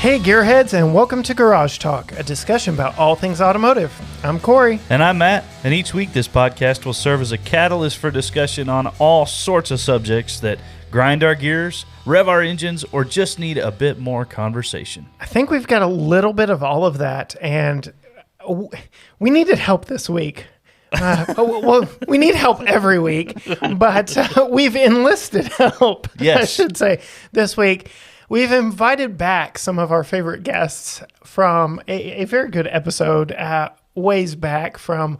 Hey Gearheads, and welcome to Garage Talk, a discussion about all things automotive. I'm Corey. And I'm Matt, and each week this podcast will serve as a catalyst for discussion on all sorts of subjects that grind our gears, rev our engines, or just need a bit more conversation. I think we've got a little bit of all of that, and we needed help this week. Well, we need help every week, but we've enlisted help, Yes. I should say, this week. We've invited back some of our favorite guests from a very good episode ways back from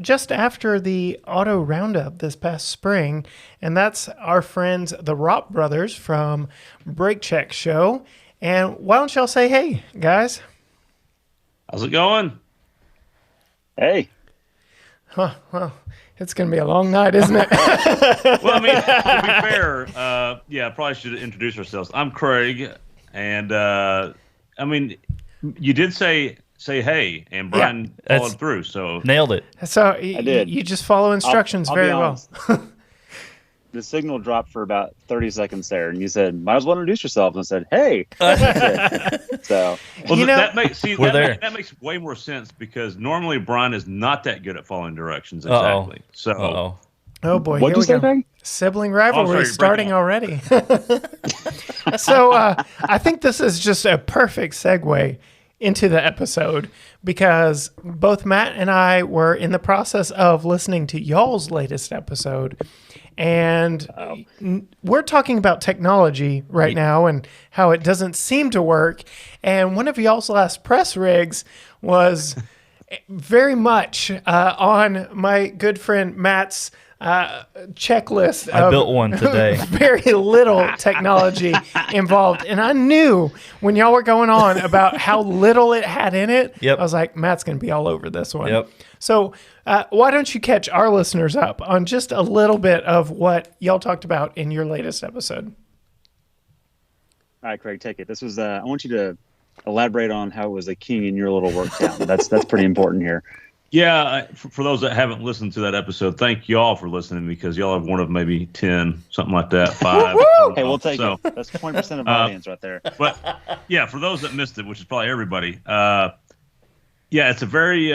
just after the Auto Roundup this past spring, and that's our friends, the Rop Brothers from Brake Check Show. And why don't y'all say hey, guys? How's it going? Hey. Well, it's going to be a long night, isn't it? Well, I mean, to be fair, I probably should introduce ourselves. I'm Craig, and I mean, you did say hey, and Brian followed through, so Nailed it. So I did. You just follow instructions I'll very be well. honest. The signal dropped for about 30 seconds there, and you said, might as well introduce yourself. And I said, hey. So, well, You know- that makes We're there. that makes way more sense because normally Brian is not that good at following directions Uh-oh. exactly. So Uh-oh. Oh boy, what'd here you we say, go. Craig? Sibling rivalry sorry, breaking starting already. So I think this is just a perfect segue into the episode because both Matt and I were in the process of listening to y'all's latest episode. And we're talking about technology right now and how it doesn't seem to work. And one of y'all's last press rigs was very much on my good friend Matt's checklist. I built one today. Very little technology involved. And I knew when y'all were going on about how little it had in it, Yep. I was like, Matt's going to be all over this one. Yep. So why don't you catch our listeners up on just a little bit of what y'all talked about in your latest episode? all right, Craig, take it. This was, I want you to elaborate on how it was a king in your little work town. That's pretty important here. yeah, for those that haven't listened to that episode, thank y'all for listening because y'all have one of maybe 10, something like that, 5. Hey, we'll take it. That's 20% of the audience right there. But yeah, for those that missed it, which is probably everybody, it's a very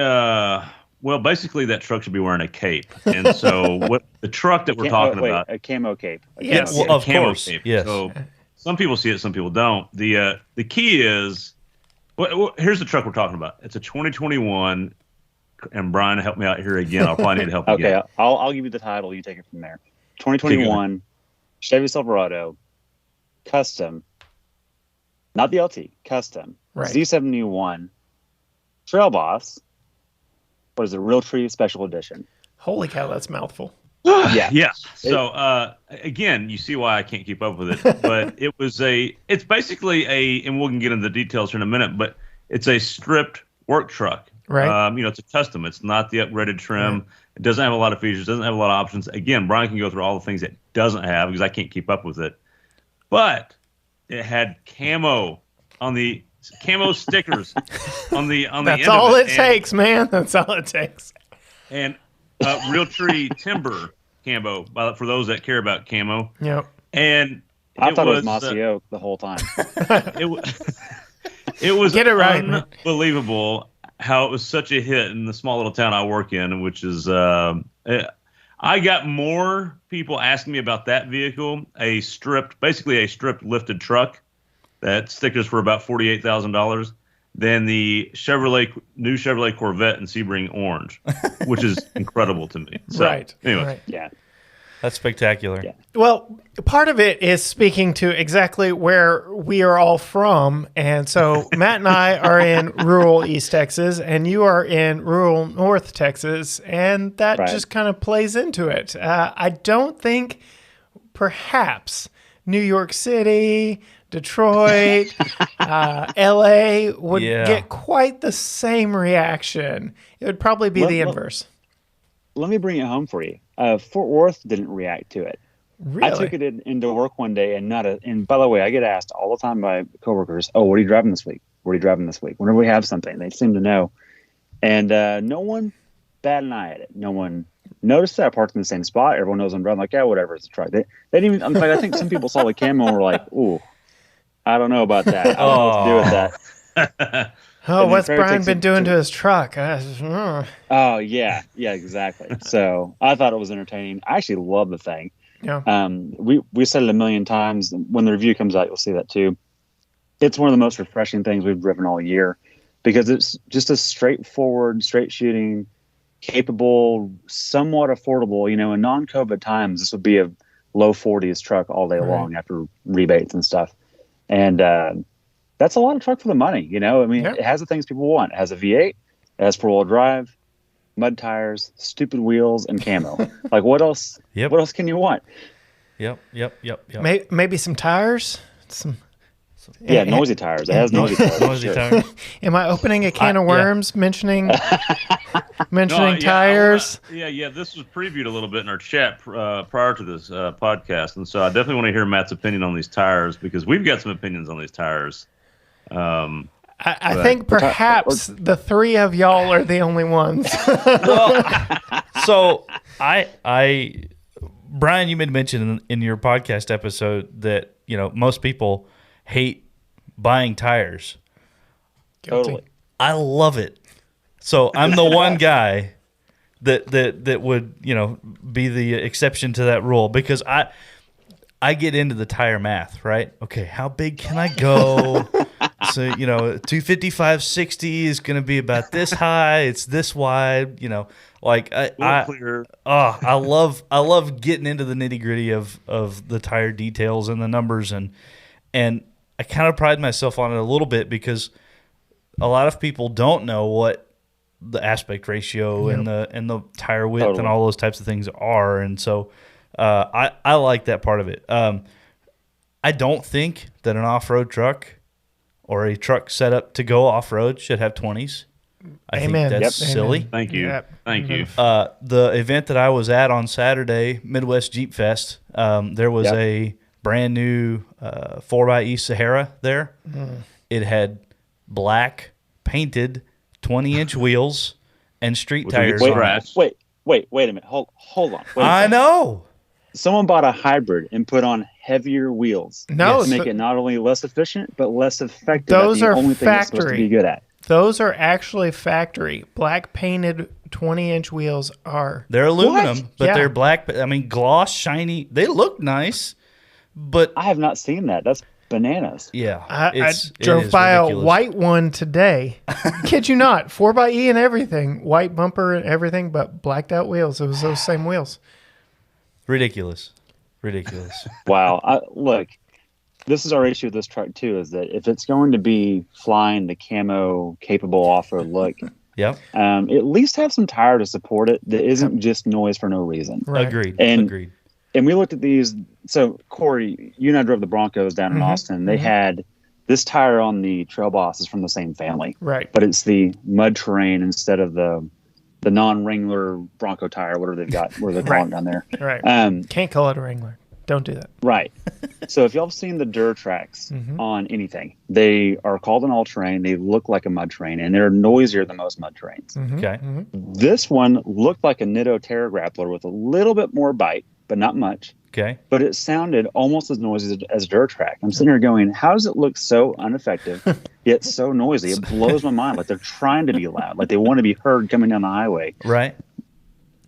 well. Basically, that truck should be wearing a cape, and so what the truck that we're talking about, a camo cape. Yes. Well, of camo course. cape. Yes. So some people see it, some people don't. The key is, here's the truck we're talking about. It's a 2021, and Brian, help me out here again. I'll probably need help Okay, again. I'll give you the title. You take it from there. 2021 Chevy Silverado, custom, not the LT, custom, Right. Z71, Trail Boss. What is it? Realtree Special Edition. Holy cow, that's a mouthful. Yeah. Yeah. So again, you see why I can't keep up with it. But it's basically and we'll get into the details here in a minute, but it's a stripped work truck. Right. It's a custom. It's not the upgraded trim. Right. It doesn't have a lot of features. Doesn't have a lot of options. Again, Brian can go through all the things it doesn't have because I can't keep up with it. But it had camo on the camo stickers on the That's end all of it takes, man. That's all it takes. And Realtree timber camo for those that care about camo. Yep. And I thought it was Mossy Oak the whole time. It was Get it right, man. unbelievable how it was such a hit in the small little town I work in, which is I got more people asking me about that vehicle, basically a stripped lifted truck that stickers for about $48,000 than the new Chevrolet Corvette in Sebring orange, which is incredible to me. So, Right. Anyway. Right. Yeah. That's spectacular. Yeah. Well, part of it is speaking to exactly where we are all from. And so Matt and I are in rural East Texas, and you are in rural North Texas. And that Right. just kind of plays into it. I don't think perhaps New York City, Detroit, LA would get quite the same reaction. It would probably be the inverse. Let me bring it home for you. Fort Worth didn't react to it. Really? I took it into work one day and by the way, I get asked all the time by coworkers, oh, what are you driving this week? What are you driving this week? Whenever we have something, they seem to know. And no one bat an eye at it. No one noticed that I parked in the same spot. Everyone knows I'm driving. Like, yeah, whatever, it's a truck. They didn't even, in fact, I think some people saw the camo and were like, ooh. I don't know about that. I don't know what to do with that. Oh, And what's then Brian takes been it doing to- to his truck? Oh yeah, exactly. So I thought it was entertaining. I actually love the thing. Yeah. We said it a million times. When the review comes out, you'll see that too. It's one of the most refreshing things we've driven all year because it's just a straightforward, straight shooting, capable, somewhat affordable. You know, in non-COVID times, this would be a low 40s truck all day Right. long after rebates and stuff. And that's a lot of truck for the money. You know, I mean, Yeah. it has the things people want. It has a V8, it has four-wheel drive, mud tires, stupid wheels, and camo. Like, what else? Yep. What else can you want? Yep. Maybe some tires. Some. Yeah, noisy tires. It has noisy tires. Noisy sure. tires. Am I opening a can of yeah. worms mentioning No, tires? Yeah. This was previewed a little bit in our chat prior to this podcast, and so I definitely want to hear Matt's opinion on these tires because we've got some opinions on these tires. I Right. think perhaps the three of y'all are the only ones. So Brian, you made mention in your podcast episode that, you know, most people hate buying tires. Totally. I love it. So I'm the one guy that would, you know, be the exception to that rule because I get into the tire math, right? Okay, how big can I go? So, you know, 255/60 is going to be about this high. It's this wide, you know, like Clear. I love getting into the nitty-gritty of the tire details and the numbers and I kind of pride myself on it a little bit because a lot of people don't know what the aspect ratio and the tire width and Totally. all those types of things are, and so I like that part of it. I don't think that an off-road truck or a truck set up to go off-road should have 20s. I Amen. think that's Yep. silly. Amen. Thank you. Yep. Thank you. The event that I was at on Saturday, Midwest Jeep Fest, there was Yep. a brand new 4xe Sahara there. It had black painted 20-inch wheels and street With a tires big on it. scratch. Wait a minute. Hold on. Wait a I second. know. Someone bought a hybrid and put on heavier wheels No, to make so- it not only less efficient but less effective. Those at the are only thing it's supposed to factory. be good at. Those are actually factory. Black painted 20-inch wheels are. They're aluminum, but Yeah. they're black. I mean, gloss, shiny. They look nice, but I have not seen that. That's bananas. yeah, I it drove is by ridiculous. a white one today. Kid you not. 4xe and everything. White bumper and everything, but blacked out wheels. It was those same wheels. ridiculous. Wow. Look, this is our issue with this truck too, is that if it's going to be flying the camo capable off-road look, Yep, at least have some tire to support it that isn't just noise for no reason. Right. agreed. And- Agreed. And we looked at these. So Corey, you and I drove the Broncos down in Austin. They had this tire on the Trail Boss is from the same family, Right. but it's the mud terrain instead of the non-Wrangler Bronco tire, whatever they've got, where they're calling it down there. Right. Can't call it a Wrangler. Don't do that. Right. So if y'all have seen the Durtrax on anything, they are called an all-terrain. They look like a mud terrain, and they're noisier than most mud terrains. Okay. This one looked like a Nitto Terra Grappler with a little bit more bite, but not much. Okay. But it sounded almost as noisy as Durtrax. I'm sitting here going, how does it look so ineffective, yet so noisy? It blows my mind. Like they're trying to be loud, like they want to be heard coming down the highway. Right.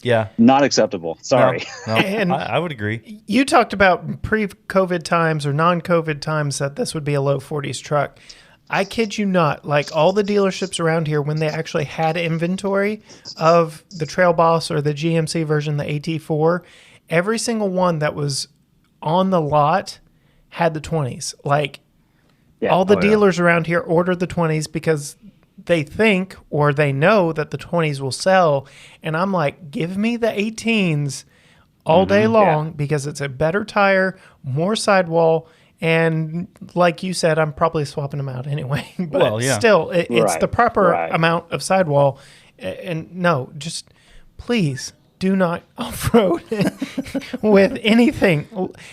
Yeah. Not acceptable. Sorry. No, And- I would agree. You talked about pre-COVID times or non-COVID times that this would be a low 40s truck. I kid you not, like all the dealerships around here, when they actually had inventory of the Trail Boss or the GMC version, the AT4, every single one that was on the lot had the 20s. Like Yeah. all the Oh, yeah. dealers around here ordered the 20s because they think or they know that the 20s will sell. And I'm like, give me the 18s all day long because it's a better tire, more sidewall. And like you said, I'm probably swapping them out anyway. But Well, yeah. still, it's Right, the proper right. amount of sidewall. And no, just please do not off-road with anything.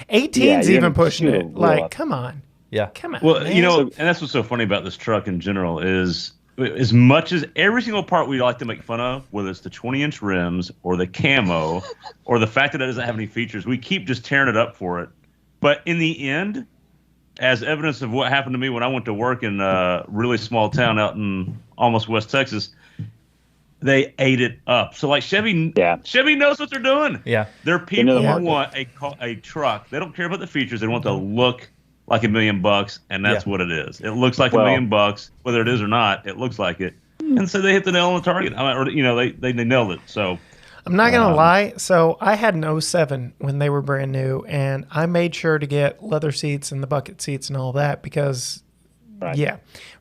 18's Yeah, you're even gonna pushing shoot a it. wheel Like, up. come on. Yeah. Come on. Well, man. you know, and that's what's so funny about this truck in general is as much as every single part we like to make fun of, whether it's the 20-inch rims or the camo or the fact that it doesn't have any features, we keep just tearing it up for it. But in the end, as evidence of what happened to me when I went to work in a really small town out in almost West Texas. They ate it up. So like Chevy knows what they're doing. Yeah. They're people the who market. want a truck. They don't care about the features. They want to look like $1 million, and that's what it is. It looks like $1 million, whether it is or not. It looks like it, and so they hit the nail on the target. I mean, they nailed it. So I'm not going to lie. So I had an '07 when they were brand new, and I made sure to get leather seats and the bucket seats and all that because,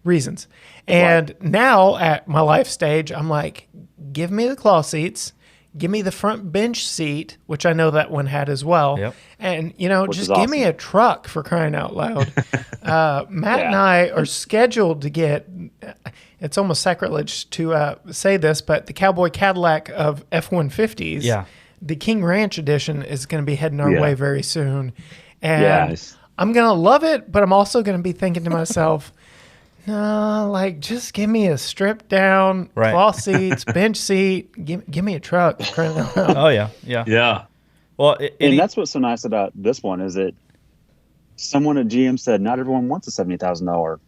reasons. And now at my life stage, I'm like, give me the cloth seats. Give me the front bench seat, which I know that one had as well. Yep. And, Which just is give me awesome. a truck for crying out loud. Matt and I are scheduled to get, it's almost sacrilege to say this, but the Cowboy Cadillac of F-150s, the King Ranch edition, is going to be heading our way very soon. And Yes. I'm going to love it, but I'm also going to be thinking to myself, no, like just give me a stripped down cloth seats, bench seat. Give me a truck. For crying out loud. Oh yeah. yeah. Well, And that's what's so nice about this one is that someone at GM said not everyone wants a $70,000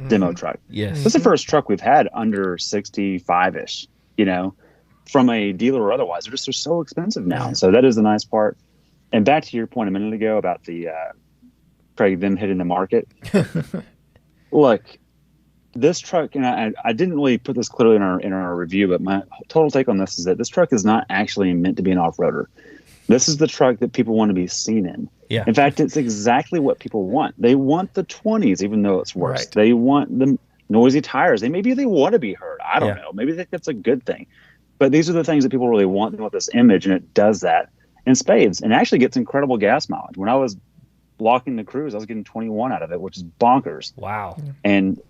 demo truck. yes. This is the first truck we've had under 65-ish, from a dealer or otherwise. They're so expensive now. So that is the nice part. And back to your point a minute ago about the Craig, them hitting the market. Look, this truck, and I didn't really put this clearly in our review, but my total take on this is that this truck is not actually meant to be an off-roader. This is the truck that people want to be seen in. Yeah. In fact, it's exactly what people want. They want the 20s, even though it's worse. Right. They want the noisy tires. Maybe they want to be heard. I don't know. Maybe they think that's a good thing. But these are the things that people really want. They want this image, and it does that in spades, and actually gets incredible gas mileage. When I was locking the Cruise, I was getting 21 out of it, which is bonkers. Wow. And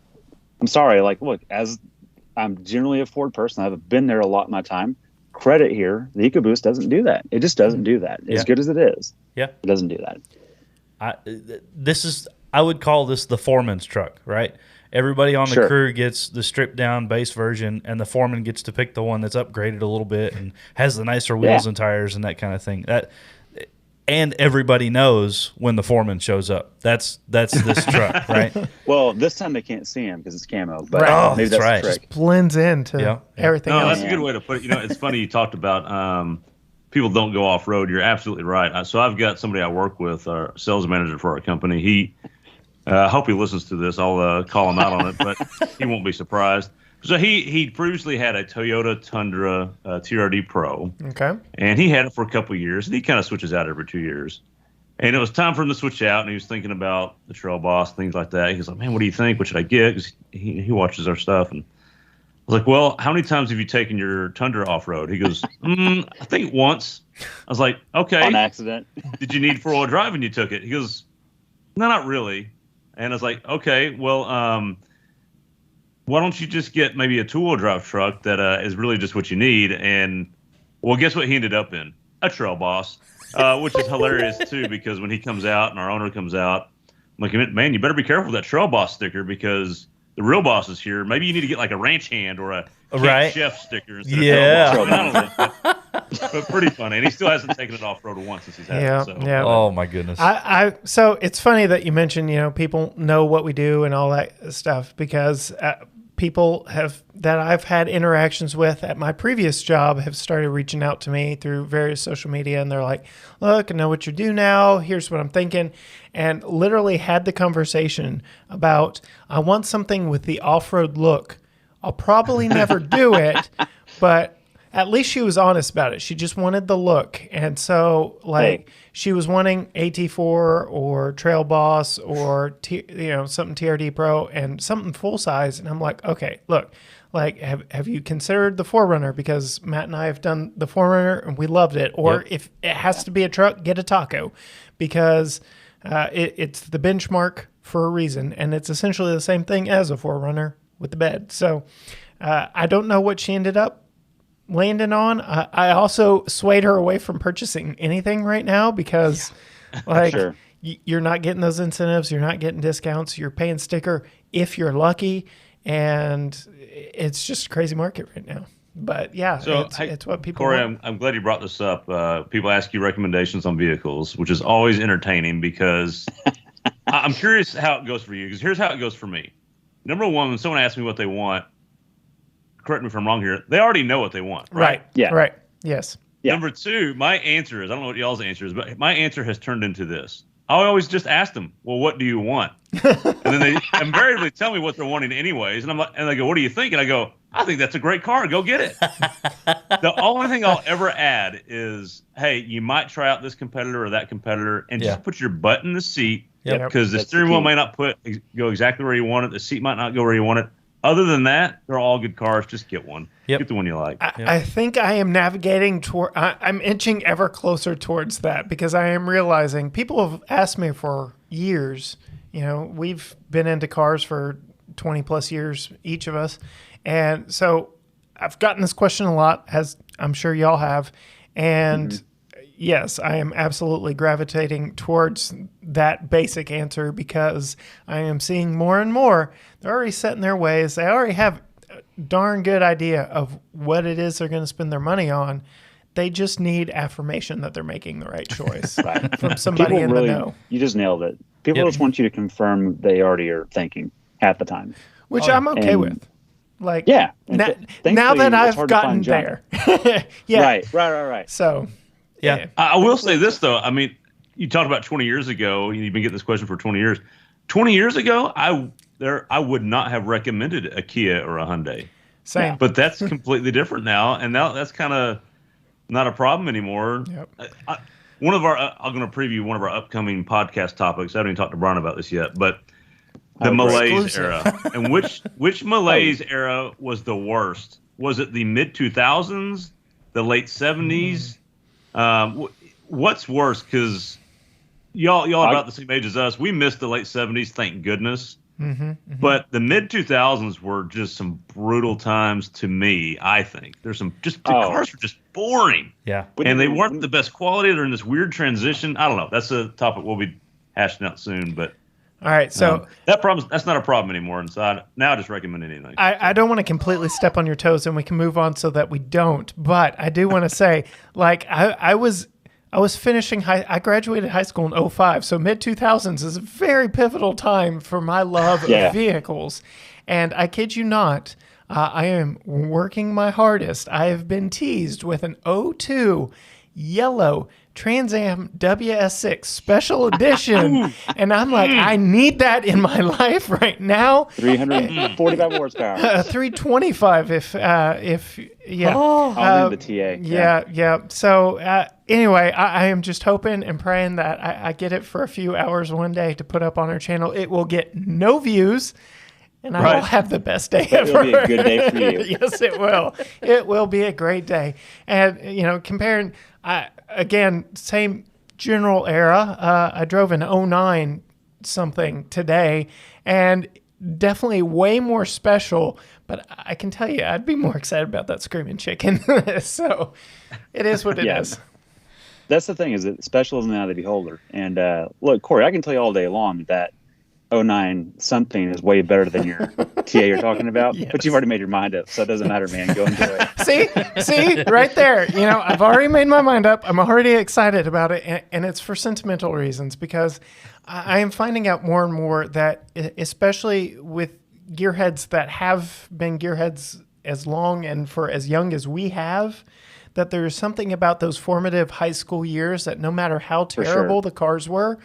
I'm sorry, look, as I'm generally a Ford person, I've been there a lot in my time. Credit here, the EcoBoost doesn't do that. It just doesn't do that. As good as it is, Yeah. it doesn't do that. I would call this the foreman's truck, right? Everybody on the crew gets the stripped down base version, and the foreman gets to pick the one that's upgraded a little bit and has the nicer wheels and tires and that kind of thing. And everybody knows when the foreman shows up. That's this truck, right? Well, this time they can't see him because it's camo. But maybe that's the trick. Blends into everything No, else. that's a good way to put it. It's funny you talked about people don't go off road. You're absolutely right. So I've got somebody I work with, our sales manager for our company. He, I hope he listens to this. I'll call him out on it, but he won't be surprised. So he previously had a Toyota Tundra TRD Pro. Okay. And he had it for a couple of years, and he kind of switches out every 2 years. And it was time for him to switch out, and he was thinking about the Trail Boss, things like that. He was like, man, what do you think? What should I get? Because he watches our stuff. And I was like, well, how many times have you taken your Tundra off-road? He goes, I think once. I was like, okay. On accident. Did you need four-wheel drive when you took it? He goes, no, not really. And I was like, okay, well, why don't you just get maybe a two-wheel drive truck that is really just what you need? And, well, guess what he ended up in? A Trail Boss, which is hilarious, too, because when he comes out and our owner comes out, I'm like, man, you better be careful with that Trail Boss sticker because the real boss is here. Maybe you need to get like a ranch hand or a Camp Chef sticker instead of Trail Boss. I don't know, but pretty funny. And he still hasn't taken it off-road once since he's had it. So. Yeah. Oh, my goodness. So it's funny that you mentioned, people know what we do and all that stuff because people that I've had interactions with at my previous job have started reaching out to me through various social media, and they're like, look, I know what you do now. Here's what I'm thinking. And literally had the conversation about, I want something with the off-road look. I'll probably never do it, but at least she was honest about it. She just wanted the look. And so she was wanting AT4 or Trail Boss or something TRD Pro and something full size. And I'm like, okay, look, have you considered the 4Runner? Because Matt and I have done the 4Runner and we loved it. Or if it has to be a truck, get a Taco because it's the benchmark for a reason. And it's essentially the same thing as a 4Runner with the bed. So I don't know what she ended up landing on. I also swayed her away from purchasing anything right now because you're not getting those incentives. You're not getting discounts. You're paying sticker if you're lucky. And it's just a crazy market right now. But yeah, so, it's what people Corey, want. I'm glad you brought this up. People ask you recommendations on vehicles, which is always entertaining because I'm curious how it goes for you, because here's how it goes for me. Number one, when someone asks me what they want, correct me if I'm wrong here, they already know what they want, right? Yeah. Right. Yes. Yeah. Number two, my answer is, I don't know what y'all's answer is, but my answer has turned into this. I always just ask them, well, what do you want? And then they invariably tell me what they're wanting anyways. And I'm like, and they go, what do you think? And I go, I think that's a great car. Go get it. The only thing I'll ever add is, hey, you might try out this competitor or that competitor and just put your butt in the seat, Yep. because the That's steering the wheel key. may not go exactly where you want it. The seat might not go where you want it. Other than that, they're all good cars. Just get one. Yep. Get the one you like. I think I am navigating toward. I'm inching ever closer towards that because I am realizing people have asked me for years. You know, we've been into cars for 20 plus years, each of us, and so I've gotten this question a lot, as I'm sure y'all have, and. Yes, I am absolutely gravitating towards that basic answer because I am seeing more and more. They're already set in their ways. They already have a darn good idea of what it is they're going to spend their money on. They just need affirmation that they're making the right choice from somebody People in really, the know, you just nailed it. People just want you to confirm they already are thinking half the time. which I'm okay And- with. Like, Yeah. And now thankfully, that it's I've hard to gotten find junk. there. Yeah. Right. So, Yeah. I will say this, though. I mean, you talked about 20 years ago. You've been getting this question for 20 years. 20 years ago, I would not have recommended a Kia or a Hyundai. same. But that's completely different now. And now that's kind of not a problem anymore. Yep. One of our, I'm going to preview one of our upcoming podcast topics. I haven't even talked to Brian about this yet, but the Malaise Exclusive. era. And which Malaise era was the worst? Was it the mid 2000s, the late 70s? What's worse? Because y'all about the same age as us. We missed the late 70s, thank goodness. But the mid 2000s were just some brutal times to me. I think there's some the cars were just boring. Yeah. And they weren't the best quality. They're in this weird transition. I don't know. That's a topic we'll be hashing out soon. But All right. So, that's not a problem anymore. And so now I just recommend anything. I don't want to completely step on your toes, and we can move on so that we don't. But I do want to say, like, I was finishing I graduated high school in 2005, so mid 2000s is a very pivotal time for my love of vehicles. And I kid you not, I am working my hardest. I have been teased with an 2002 yellow Trans Am WS6 special edition, and I'm like, I need that in my life right now. 345 horsepower. 325 if yeah. I'll need the TA. Yeah. So anyway, I am just hoping and praying that I get it for a few hours one day to put up on our channel. It will get no views, and I will have the best day ever. It'll be a good day for you. Yes, it will. It will be a great day. And, comparing, again, same general era. I drove an 09 something today, and definitely way more special. But I can tell you, I'd be more excited about that Screaming Chicken. So it is what it is. That's the thing, is that special is in the eye of the beholder. And look, Corey, I can tell you all day long that 09 something is way better than your TA you're talking about. Yes. But you've already made your mind up, so it doesn't matter, man. Go enjoy it. See, right there. I've already made my mind up. I'm already excited about it, and it's for sentimental reasons, because I am finding out more and more that, especially with gearheads that have been gearheads as long and for as young as we have, that there's something about those formative high school years that no matter how terrible the cars were,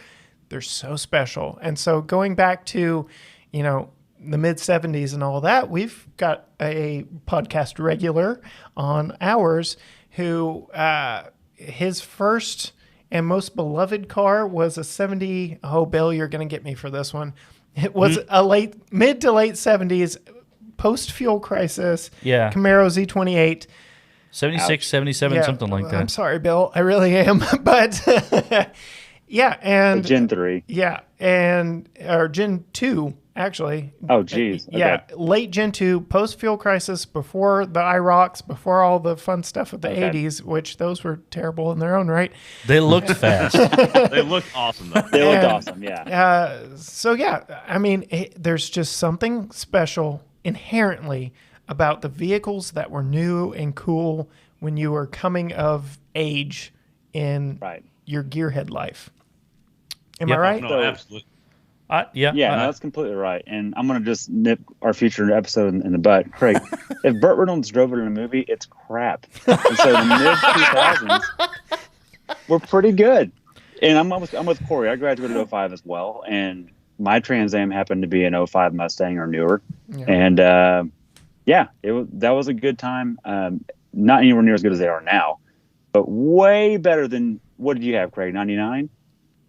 they're so special. And so going back to, the mid 70s and all that, we've got a podcast regular on ours who his first and most beloved car was a 70. Oh, Bill, you're going to get me for this one. It was a mid to late 70s post fuel crisis Camaro Z28. 76, 77, something like that. I'm sorry, Bill. I really am. But yeah, and Gen 3. Yeah, or Gen 2 actually. Oh, geez. Yeah, Okay. late Gen 2, post fuel crisis, before the IROCs, before all the fun stuff of the 80s, which those were terrible in their own right. They looked fast. They look awesome, though. They looked awesome, yeah. So yeah, I mean, there's just something special inherently about the vehicles that were new and cool when you were coming of age in your gearhead life. Am I right? No, absolutely. Yeah, no, that's completely right. And I'm going to just nip our future episode in the butt. Craig, if Burt Reynolds drove it in a movie, it's crap. And so the mid-2000s were pretty good. And I'm with Corey. I graduated in 05 as well. And my Trans Am happened to be an 05 Mustang or newer. Yeah. And, that was a good time. Not anywhere near as good as they are now, but way better than, what did you have, Craig, 99?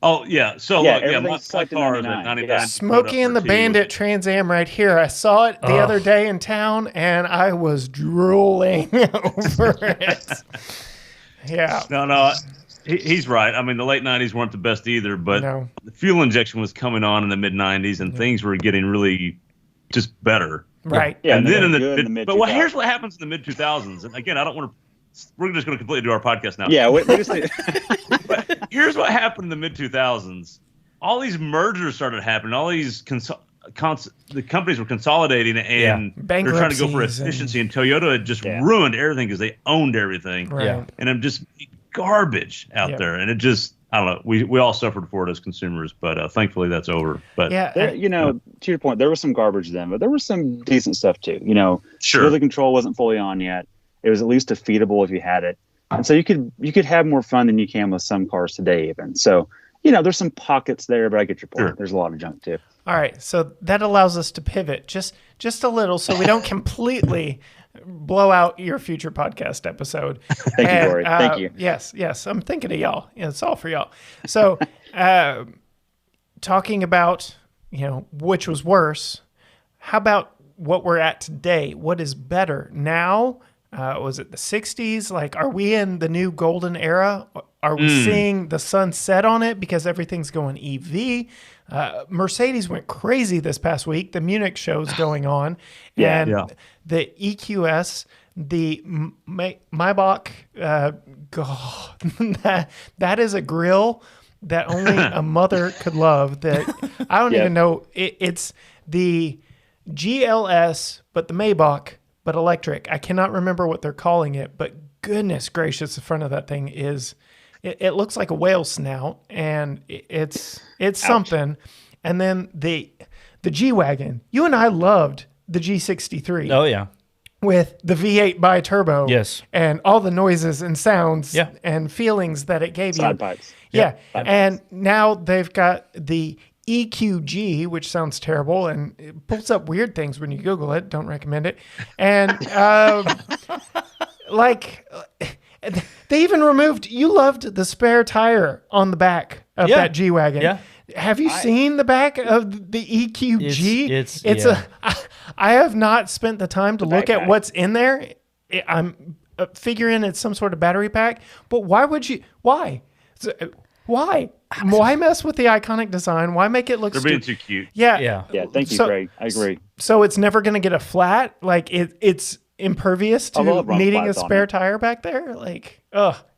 Oh, yeah. So, yeah, my car is at 99. Yeah. Smokey and the Bandit Trans Am right here. I saw it the other day in town, and I was drooling over it. Yeah. No, he's right. I mean, the late 90s weren't the best either, but the fuel injection was coming on in the mid-90s, and things were getting really just better. Right. Yeah, and then in the mid. But here's what happens in the mid-2000s. And again, I don't want to. We're just going to completely do our podcast now. Yeah, we just But here's what happened in the mid-2000s. All these mergers started happening. All these the companies were consolidating, and they're trying to go for efficiency. And Toyota had just ruined everything because they owned everything. Right. Yeah. And I'm just garbage out there. And it just, I don't know. We all suffered for it as consumers, but thankfully that's over. But to your point, there was some garbage then, but there was some decent stuff too. Sure. The control wasn't fully on yet. It was at least defeatable if you had it. And so you could have more fun than you can with some cars today even. So, there's some pockets there, but I get your point. Sure. There's a lot of junk too. All right. So that allows us to pivot just a little so we don't completely blow out your future podcast episode. Thank you, Corey. Thank you. Yes. I'm thinking of y'all. Yeah, it's all for y'all. So talking about, which was worse, how about what we're at today? What is better now? Was it the 60s? Like, are we in the new golden era? Are we seeing the sun set on it because everything's going EV? Mercedes went crazy this past week. The Munich show's going on. The EQS, the Maybach, that is a grill that only a mother could love. That I don't even know. It's the GLS, but the Maybach, but electric. I cannot remember what they're calling it, but goodness gracious, the front of that thing is, it looks like a whale snout, and it's something. And then the G-Wagon. You and I loved the G63. Oh, yeah. With the V8 bi-turbo. Yes. And all the noises and sounds and feelings that it gave Side pipes. Yeah. And now they've got the EQG, which sounds terrible, and it pulls up weird things when you Google it. Don't recommend it. And they even removed, you loved the spare tire on the back of that G-Wagon. Yeah. Have you seen the back of the EQG? I have not spent the time to look at what's in there. I'm figuring it's some sort of battery pack, but why? Why mess with the iconic design? Why make it look They're being too cute. Yeah. Yeah, thank you, Craig. I agree. So it's never going to get a flat? Like, it's impervious to needing a spare tire back there? Like,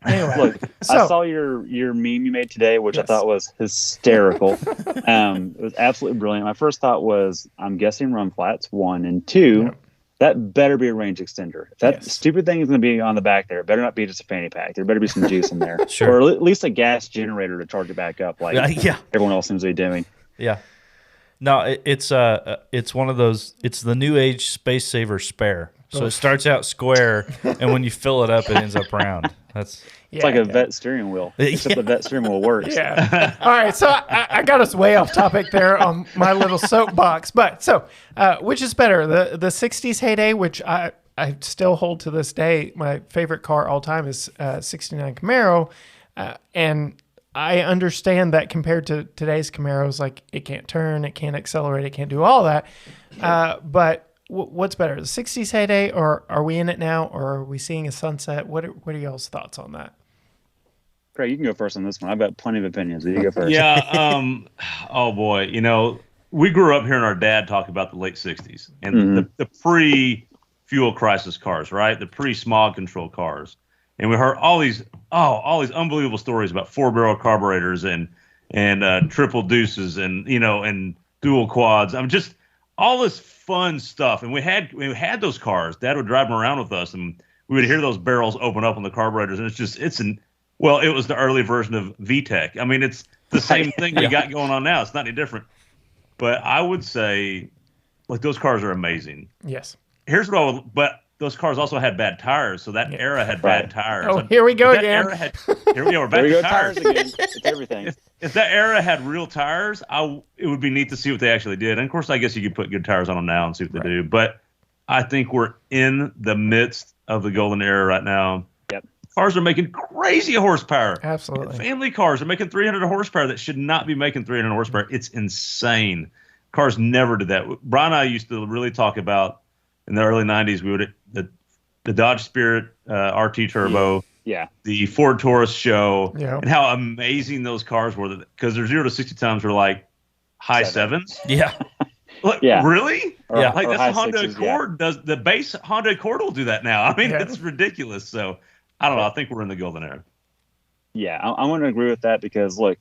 anyway. Look, I saw your meme you made today, which I thought was hysterical. It was absolutely brilliant. My first thought was, I'm guessing run flats, 1, and 2, that better be a range extender. If that stupid thing is going to be on the back there, it better not be just a fanny pack. There better be some juice in there. Sure. Or at least a gas generator to charge it back up like everyone else seems to be doing. Yeah. No, it's one of those, it's the new age space saver spare. So it starts out square, and when you fill it up, it ends up round. It's like a vet steering wheel, except the vet steering wheel works. Yeah. All right, so I got us way off topic there on my little soapbox. But so, which is better, the 60s heyday, which I still hold to this day. My favorite car all time is 69 Camaro, and I understand that compared to today's Camaros, like it can't turn, it can't accelerate, it can't do all that. But what's better, the 60s heyday, or are we in it now, or are we seeing a sunset? What are y'all's thoughts on that? Craig, you can go first on this one. I've got plenty of opinions. You go first. Yeah. Oh boy. We grew up hearing our dad talk about the late 60s and the pre-fuel crisis cars, right? The pre-smog control cars. And we heard all these unbelievable stories about 4-barrel carburetors and triple deuces and dual quads. Just all this fun stuff. And we had those cars. Dad would drive them around with us, and we would hear those barrels open up on the carburetors. And it was the early version of VTEC. I mean, it's the same thing we got going on now. It's not any different. But I would say, like, those cars are amazing. Yes. Here's what I would, but those cars also had bad tires, so that era had bad tires. Oh, here we go If that again. era had, here we go. We're back There we to go, tires again. It's everything. If that era had real tires, it would be neat to see what they actually did. And of course, I guess you could put good tires on them now and see what they do. But I think we're in the midst of the golden era right now. Yep. Cars are making crazy horsepower. Absolutely. Family cars are making 300 horsepower that should not be making 300 horsepower. It's insane. Cars never did that. Brian and I used to really talk about in the early 90s, we would the Dodge Spirit RT Turbo, Yeah. the Ford Taurus show, Yeah. and how amazing those cars were. Because their 0 to 60 times were like high sevens. Yeah. Like, Yeah. really? Yeah. Like Or that's high the Honda sixes, Accord does. The base Honda Accord will do that now. I mean, Yeah. it's ridiculous. So I don't know. I think we're in the golden era. Yeah, I want to agree with that because, look,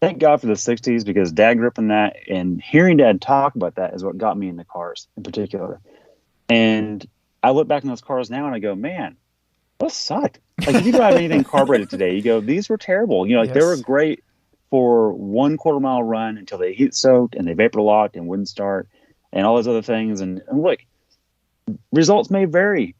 thank God for the 60s because Dad grew up in that, and hearing Dad talk about that is what got me into cars in particular. And I look back on those cars now and I go, man, those sucked. Like, if you drive anything carbureted today, you go, these were terrible. You know, like, they were Yes. great for 1/4 mile run until they heat soaked and they vapor locked and wouldn't start and all those other things. And look, results may vary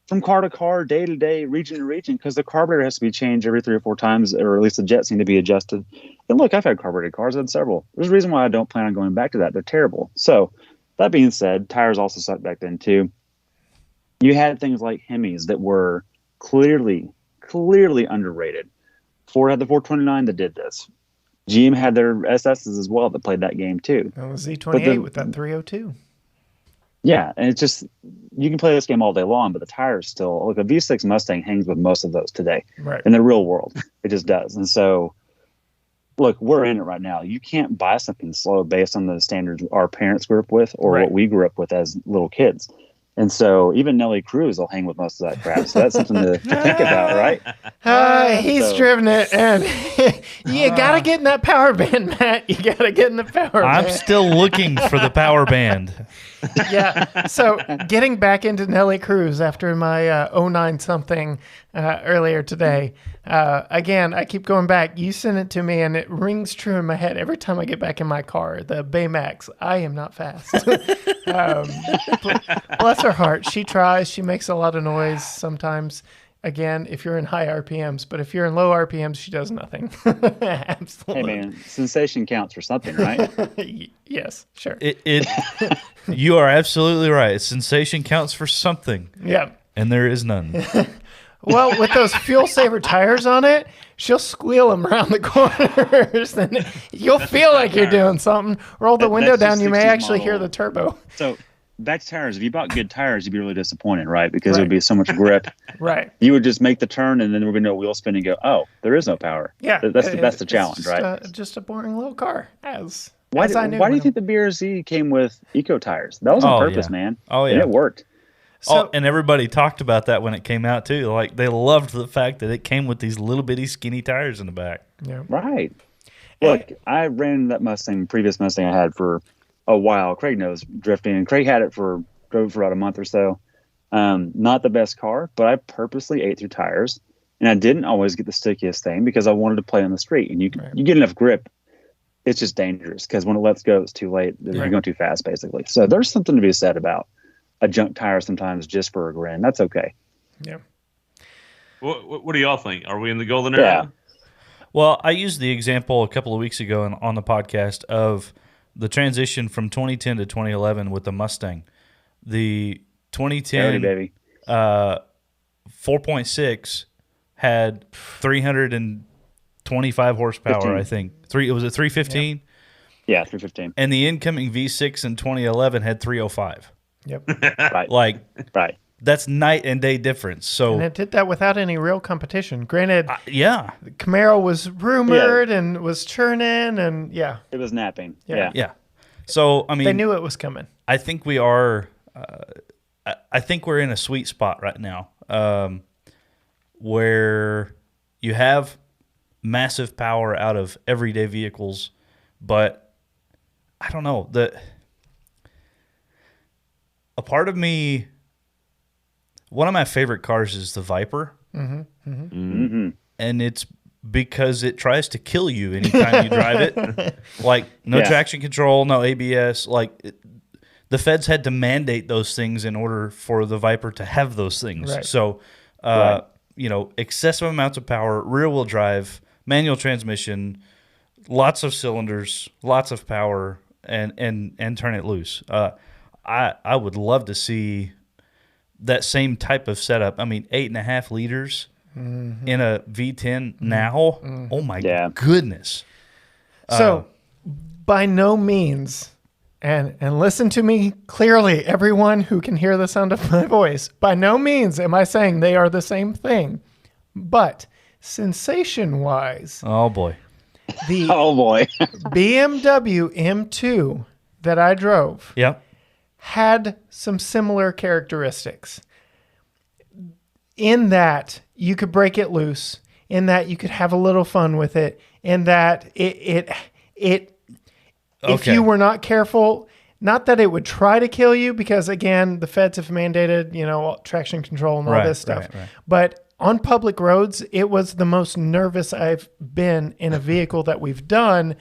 from car to car, day to day, region to region, because the carburetor has to be changed every 3 or 4 times, or at least the jets need to be adjusted. And look, I've had carbureted cars, I've had several. There's a reason why I don't plan on going back to that. They're terrible. So that being said, tires also sucked back then too. You had things like Hemis that were clearly underrated. Ford had the 429 that did this. GM had their SSs as well that played that game too. That was Z28 with that 302. Yeah, and it's just, you can play this game all day long, but the tires still, like a V6 Mustang hangs with most of those today. Right. In the real world. It just does. And so, look, we're in it right now. You can't buy something slow based on the standards our parents grew up with or Right. what we grew up with as little kids. And so even Nelly Cruz will hang with most of that crap. So that's something to think about, right? He's So- driven it, and you gotta get in that power band, Matt. You gotta get in the power I'm band. still looking for the power band. Yeah. So getting back into Nelly Cruz after my 09 something earlier today. Again, I keep going back. You sent it to me, and it rings true in my head every time I get back in my car. The Baymax. I am not fast. Bless her heart. She tries. She makes a lot of noise sometimes. Again, if you're in high RPMs, but if you're in low RPMs, she does nothing. Hey, Absolutely. man, sensation counts for something, right? Yes, sure. It you are absolutely right. Sensation counts for something, Yeah. and there is none. Well, with those fuel saver tires on it, she'll squeal them around the corners, and you'll feel like you're doing something. Roll the window That's the down, you may 60s actually model. hear the turbo. So back to tires. If you bought good tires, you'd be really disappointed, right? Because it Right. would be so much grip. Right. You would just make the turn, and then we're going to wheel spin and go, oh, there is no power. Yeah. That's the It's challenge, just right? Just a boring little car. Why, as I knew why do when you think the BRZ came with eco tires? That was on Oh, purpose, yeah. man. Oh, And yeah. it worked. So, Oh, and everybody talked about that when it came out too. Like they loved the fact that it came with these little bitty skinny tires in the back. yeah. Right. Look, I ran that previous Mustang I had for a while. Craig knows drifting, and Craig had it drove for about a month or so. Not the best car, but I purposely ate through tires, and I didn't always get the stickiest thing because I wanted to play on the street. And you get enough grip, it's just dangerous because when it lets go, it's too late. You're going too fast, basically. So there's something to be said about a junk tire sometimes just for a grin. That's okay. Yeah. What do y'all think? Are we in the golden era? Yeah. Well, I used the example a couple of weeks ago on the podcast of the transition from 2010 to 2011 with the Mustang. The Howdy, 2010 baby. 4.6 had 325 horsepower, 15. I think. Was it 315? Yeah, 315. And the incoming V6 in 2011 had 305. Yep. Right. Like Right. that's night and day difference. So And it did that without any real competition. Granted, yeah. Camaro was rumored and was churning, and yeah, It was napping. Yeah. Yeah. Yeah. So I mean they knew it was coming. I think we are. I think we're in a sweet spot right now, where you have massive power out of everyday vehicles, but I don't know a part of me. One of my favorite cars is the Viper, Mm-hmm. and it's because it tries to kill you anytime you drive it. Like no Yeah. traction control, no ABS. The feds had to mandate those things in order for the Viper to have those things. Right. So, Right. excessive amounts of power, rear wheel drive, manual transmission, lots of cylinders, lots of power, and turn it loose. I would love to see that same type of setup. I mean, 8.5 liters in a V10 now. Oh my Yeah. goodness! So, by no means, and listen to me clearly, everyone who can hear the sound of my voice, by no means am I saying they are the same thing. But sensation-wise, Oh boy! the Oh boy. BMW M2 that I drove Yep. had some similar characteristics. In that you could break it loose, in that you could have a little fun with it, in that it if Okay. you were not careful, not that it would try to kill you, because again, the feds have mandated, traction control and all Right, this stuff. right. But on public roads, it was the most nervous I've been in a vehicle that we've done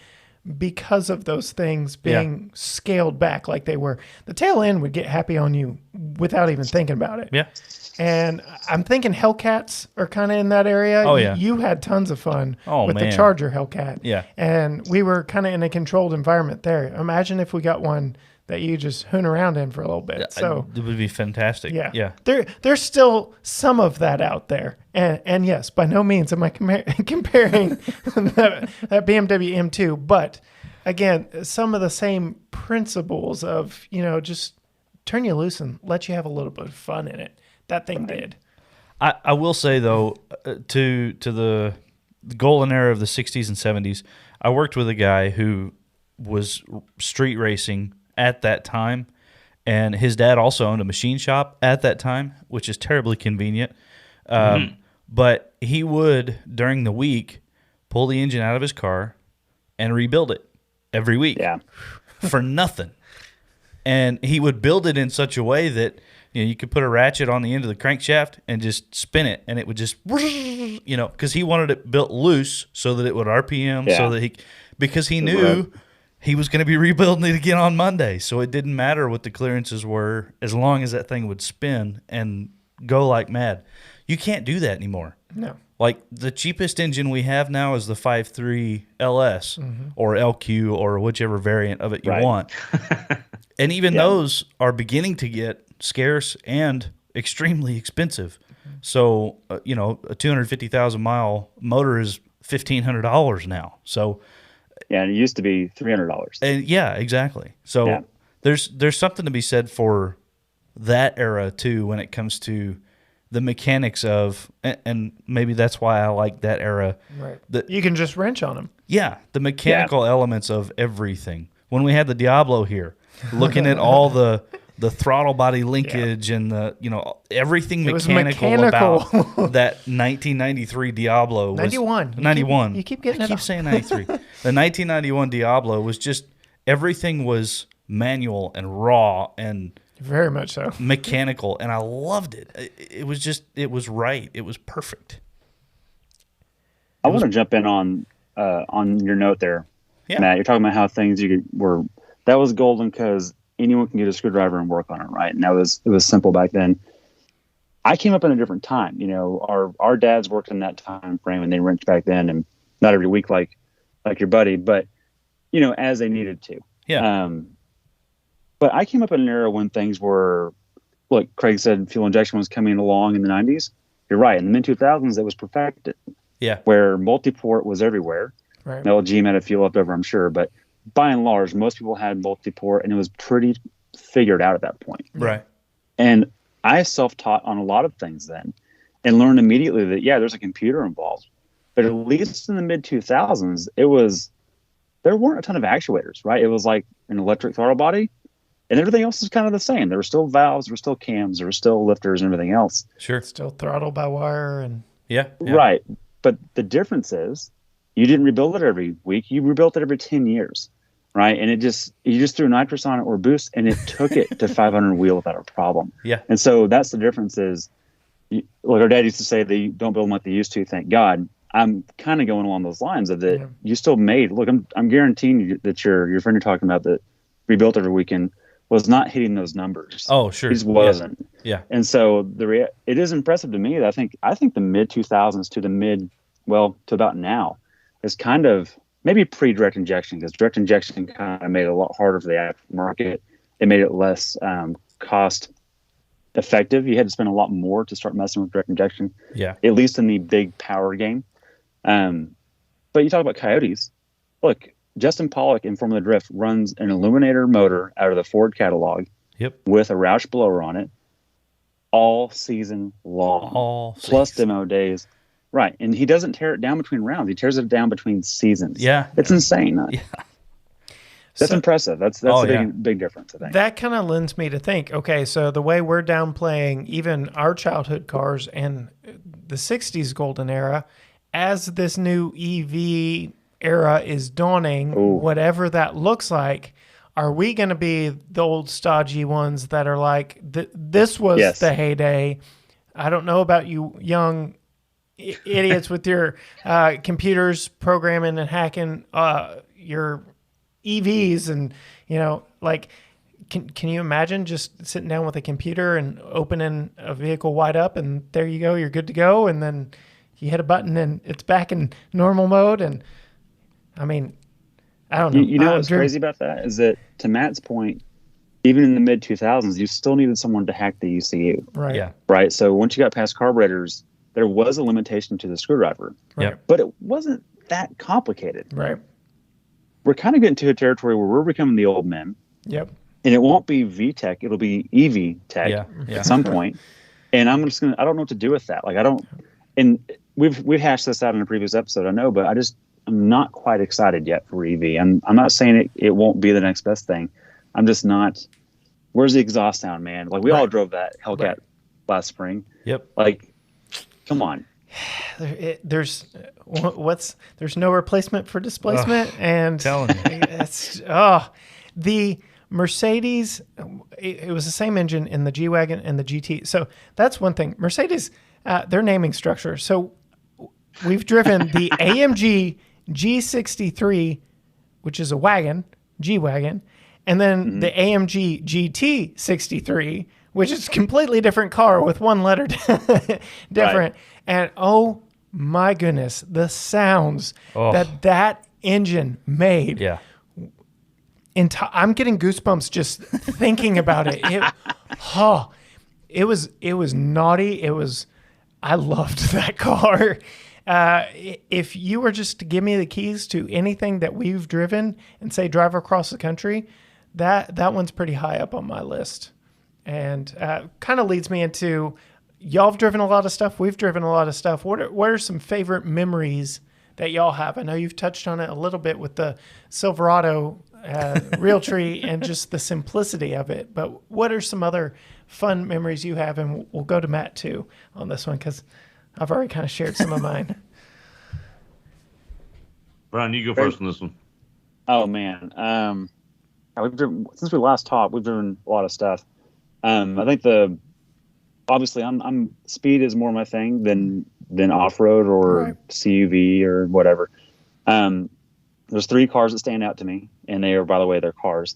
because of those things being scaled back like they were. The tail end would get happy on you without even thinking about it. Yeah. And I'm thinking Hellcats are kind of in that area. Oh, yeah. You had tons of fun Oh, with man. the Charger Hellcat. Yeah. And we were kind of in a controlled environment there. Imagine if we got one that you just hoon around in for a little bit. So, It would be fantastic. yeah. Yeah. There's still some of that out there. And yes, by no means am I comparing that BMW M2. But again, some of the same principles of, just turn you loose and let you have a little bit of fun in it. That thing did. I will say though, to the golden era of the 60s and 70s, I worked with a guy who was street racing at that time, and his dad also owned a machine shop at that time, which is terribly convenient. But he would, during the week, pull the engine out of his car and rebuild it every week Yeah. for nothing. And he would build it in such a way that you could put a ratchet on the end of the crankshaft and just spin it, and it would just, because he wanted it built loose so that it would RPM, Yeah. so that because he knew he was going to be rebuilding it again on Monday. So it didn't matter what the clearances were as long as that thing would spin and go like mad. You can't do that anymore. No. Like the cheapest engine we have now is the 5.3 LS or LQ or whichever variant of it you Right. want. And even Yeah. those are beginning to get scarce and extremely expensive. So, a 250,000 mile motor is $1,500 now. So, Yeah. And it used to be $300. and yeah, exactly. So Yeah. there's something to be said for that era too when it comes to the mechanics of, and maybe that's why I like that era. Right. The- You can just wrench on them. Yeah, the mechanical elements of everything. When we had the Diablo here, looking at all the throttle body linkage and the everything It was mechanical about that 1993 Diablo was 91. 91. You keep getting I it keep off. saying 93. The 1991 Diablo was just everything was manual and raw and Very much so. mechanical, and I loved it. It was right. It was perfect. I want to jump in on your note there, Yeah. Matt. You're talking about how things that was golden because anyone can get a screwdriver and work on it, right? And it was simple back then. I came up in a different time. Our dads worked in that time frame and they wrenched back then, and not every week like your buddy, but as they needed to. Yeah. But I came up in an era when things were, look, Craig said fuel injection was coming along in the 90s. You're right. In the mid 2000s, it was perfected, Yeah. where multi-port was everywhere. Right. LG might have fuel left over, I'm sure, but by and large, most people had multi-port, and it was pretty figured out at that point. Right. And I self-taught on a lot of things then, and learned immediately that there's a computer involved. But at least in the mid 2000s, there weren't a ton of actuators, right? It was like an electric throttle body, and everything else is kind of the same. There were still valves, there were still cams, there were still lifters, and everything else. Sure. Still throttle by wire and Yeah. Yeah. Right. But the difference is you didn't rebuild it every week. You rebuilt it every 10 years. Right. And you just threw nitrous on it or boost, and it took it to 500 wheel without a problem. Yeah. And so that's the difference is, like our dad used to say, they don't build them like they used to. Thank God. I'm kind of going along those lines of that. Yeah. You still made. Look, I'm guaranteeing you that your friend you're talking about that rebuilt every weekend was not hitting those numbers. Oh, sure. He just wasn't. Yeah. And so it is impressive to me that I think the mid 2000s to about now is kind of maybe pre-direct injection, because direct injection kind of made it a lot harder for the aftermarket. It made it less cost effective. You had to spend a lot more to start messing with direct injection. Yeah. At least in the big power game. But you talk about Coyotes. Look, Justin Pollock in Formula Drift runs an Illuminator motor out of the Ford catalog. Yep. With a Roush blower on it all season long. Plus demo days. Right. And he doesn't tear it down between rounds. He tears it down between seasons. Yeah. It's insane. Yeah. That's impressive. That's a big difference, I think. That kind of lends me to think, okay, so the way we're downplaying even our childhood cars and the 60s golden era, as this new EV era is dawning, whatever that looks like, are we going to be the old stodgy ones that are like, this was the heyday? I don't know about you young idiots with your computers programming and hacking your EVs, and like, can you imagine just sitting down with a computer and opening a vehicle wide up, and there you go, you're good to go, and then you hit a button and it's back in normal mode? And I mean, I don't know. You know what's crazy about that is that, to Matt's point, even in the mid 2000s, you still needed someone to hack the ECU. Right. Yeah. Right. So once you got past carburetors, there was a limitation to the screwdriver. Right. But it wasn't that complicated. Right. We're kind of getting to a territory where we're becoming the old men. Yep. And it won't be VTech, it'll be EV tech at some point. And I don't know what to do with that. Like, and we've hashed this out in a previous episode, I know, but I'm not quite excited yet for EV. I'm not saying it won't be the next best thing. I'm just not. Where's the exhaust sound, man? Like, we all drove that Hellcat last spring. Yep. Like, come on. There's no replacement for displacement, and telling you. it's the Mercedes. It was the same engine in the G-Wagon and the GT. So that's one thing. Mercedes, their naming structure. So we've driven the AMG G63, which is a wagon, G-Wagon, and then the AMG GT63, which is a completely different car with one letter different. Right. And oh my goodness, the sounds that engine made. Yeah. I'm getting goosebumps just thinking about it. It was naughty. I loved that car. If you were just to give me the keys to anything that we've driven and say drive across the country, that one's pretty high up on my list. And kind of leads me into, y'all have driven a lot of stuff. We've driven a lot of stuff. What are some favorite memories that y'all have? I know you've touched on it a little bit with the Silverado Realtree and just the simplicity of it. But what are some other fun memories you have? And we'll go to Matt too on this one, because I've already kind of shared some of mine. Brian, you go first on this one. Oh man, we've driven, since we last talked, we've driven a lot of stuff. I think obviously I'm speed is more my thing than off road or CUV or whatever. There's 3 cars that stand out to me, and they are, by the way, they're cars.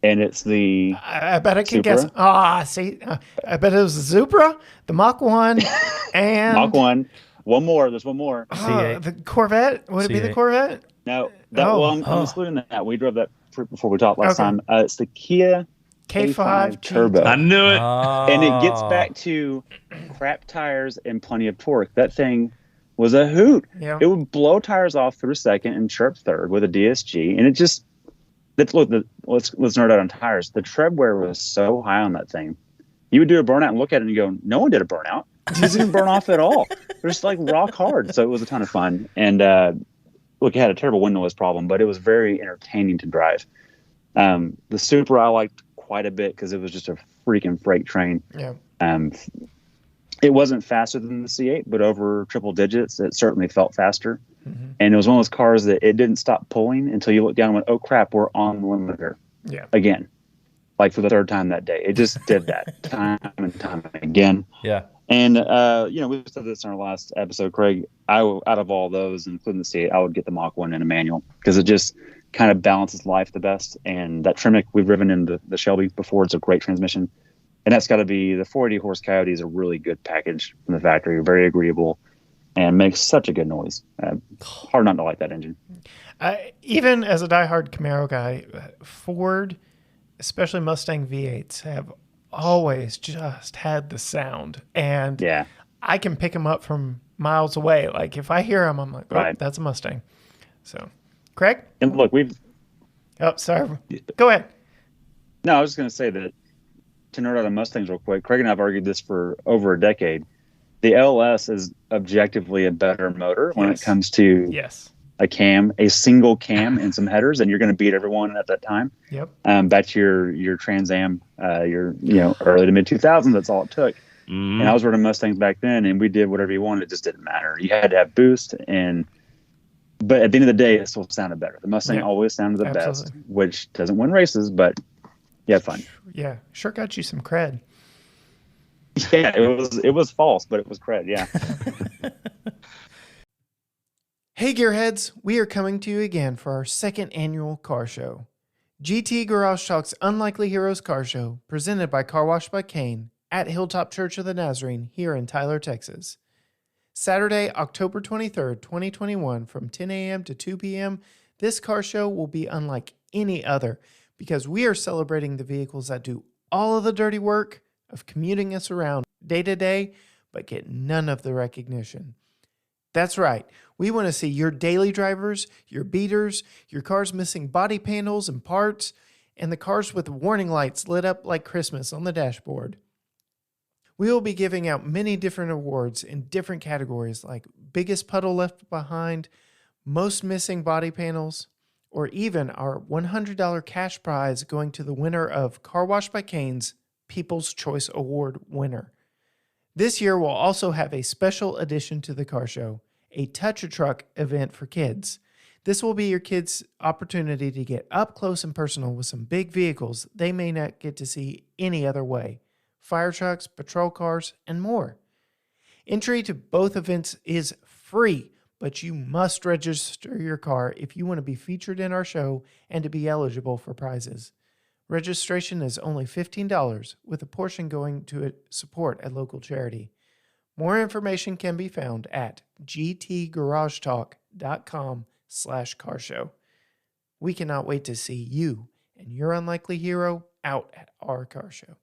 And it's the I bet I can Supra. guess. See, I bet it was the Supra, the Mach 1, and Mach 1. One more. There's one more. C8. the Corvette. Would it be the C8. Corvette? No, I'm excluding that. We drove that before we talked last time. It's the Kia K5 Turbo. I knew it. And it gets back to crap tires and plenty of torque. That thing was a hoot. Yeah. It would blow tires off through second and chirp third with a DSG. And it just, let's nerd out on tires. The tread wear was so high on that thing. You would do a burnout and look at it and go, no one did a burnout. It doesn't even burn off at all. They're just like rock hard. So it was a ton of fun. And look, it had a terrible windowless problem, but it was very entertaining to drive. The Supra I liked quite a bit because it was just a freaking freight train. Yeah. It wasn't faster than the C8, but over triple digits, it certainly felt faster. Mm-hmm. And it was one of those cars that it didn't stop pulling until you looked down and went, oh crap, we're on the limiter. Yeah. Again. like for the third time that day. It just did that time and time again. Yeah. And we said this in our last episode, Craig. Out of all those, including the C8, I would get the Mach 1 in a manual because it just kind of balances life the best. And that Tremec we've driven in the Shelby before, it's a great transmission. And that's got to be the 480 horse Coyote is a really good package from the factory, very agreeable, and makes such a good noise. Hard not to like that engine. Even as a diehard Camaro guy, Ford, especially Mustang V8s, have always just had the sound. And Yeah. I can pick them up from miles away. Like if I hear them, I'm like, oh, Right. that's a Mustang. So, Craig? And look, Oh, sorry. Go ahead. No, I was just going to say that to nerd out on Mustangs real quick, Craig and I have argued this for over a decade. The LS is objectively a better motor when Yes. it comes to Yes. a single cam and some headers, and you're going to beat everyone at that time. Yep. Back to your Trans Am, your early to mid 2000s. That's all it took. Mhm. And I was running Mustangs back then, and we did whatever you wanted. It just didn't matter. You had to have boost, but at the end of the day, it still sounded better. The Mustang Yeah. always sounded the Absolutely. best, which doesn't win races, but you had fun. Yeah. Sure got you some cred. Yeah, it was false, but it was cred. Yeah. Hey Gearheads, we are coming to you again for our second annual car show. GT Garage Talk's Unlikely Heroes Car Show, presented by Car Wash by Kane at Hilltop Church of the Nazarene here in Tyler, Texas. Saturday, October 23rd, 2021 from 10 a.m. to 2 p.m., this car show will be unlike any other because we are celebrating the vehicles that do all of the dirty work of commuting us around day to day, but get none of the recognition. That's right. We want to see your daily drivers, your beaters, your cars missing body panels and parts, and the cars with warning lights lit up like Christmas on the dashboard. We will be giving out many different awards in different categories like Biggest Puddle Left Behind, Most Missing Body Panels, or even our $100 cash prize going to the winner of Car Wash by Kane's People's Choice Award winner. This year, we'll also have a special addition to the car show, a Touch-A-Truck event for kids. This will be your kids' opportunity to get up close and personal with some big vehicles they may not get to see any other way. Fire trucks, patrol cars, and more. Entry to both events is free, but you must register your car if you want to be featured in our show and to be eligible for prizes. Registration is only $15, with a portion going to support a local charity. More information can be found at gtgaragetalk.com/carshow. We cannot wait to see you and your unlikely hero out at our car show.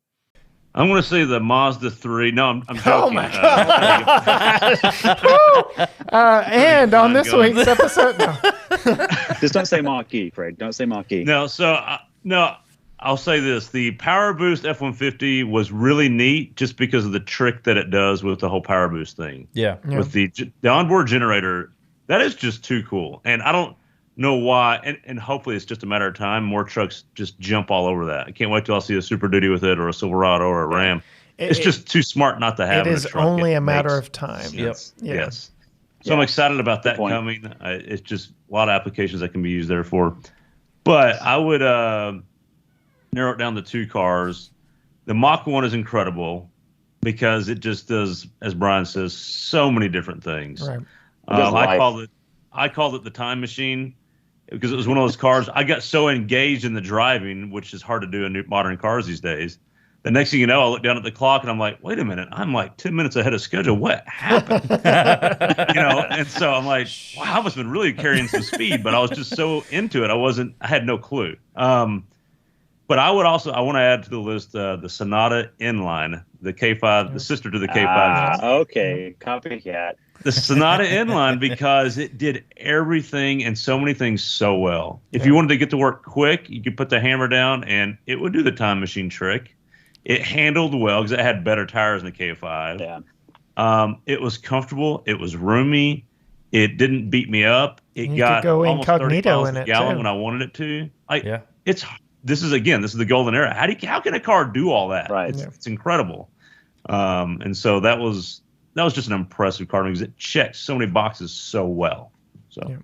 I'm going to say the Mazda 3. No, I'm joking. Oh my And on this Ongoing. week's episode, no. Just don't say Mach-E, Craig. Don't say Mach-E. No, I'll say this. The Power Boost F-150 was really neat just because of the trick that it does with the whole Power Boost thing. Yeah. Yeah. With the onboard generator, that is just too cool. And I don't know why, and hopefully it's just a matter of time. More trucks just jump all over that. I can't wait till I see a Super Duty with it or a Silverado or a Ram. It's just too smart not to have It in a is truck. only It a matter makes of time. sense. Yep. Yes. So I'm Yeah. excited about that Good point. coming. It's just a lot of applications that can be used there for. But I would narrow it down to two cars. The Mach 1 is incredible because it just does, as Brian says, so many different things. Right. does I life. called it the time machine because it was one of those cars. I got so engaged in the driving, which is hard to do in new modern cars these days. The next thing you know, I look down at the clock and I'm like, wait a minute, I'm like 10 minutes ahead of schedule. What happened? And so I'm like, wow, I must have been really carrying some speed, but I was just so into it. I had no clue. But I want to add to the list the Sonata Inline, the K5, the sister to the K5. Okay. Copycat. The Sonata Inline because it did everything and so many things so well. If you wanted to get to work quick, you could put the hammer down and it would do the time machine trick. It handled well because it had better tires than the K5. Yeah. It was comfortable. It was roomy. It didn't beat me up. It You got could go almost 30 incognito miles in a it, gallon too. when I wanted it to. Yeah. This is the golden era. How can a car do all that? Right. It's incredible. And so that was just an impressive car because it checked so many boxes so well. So Yeah.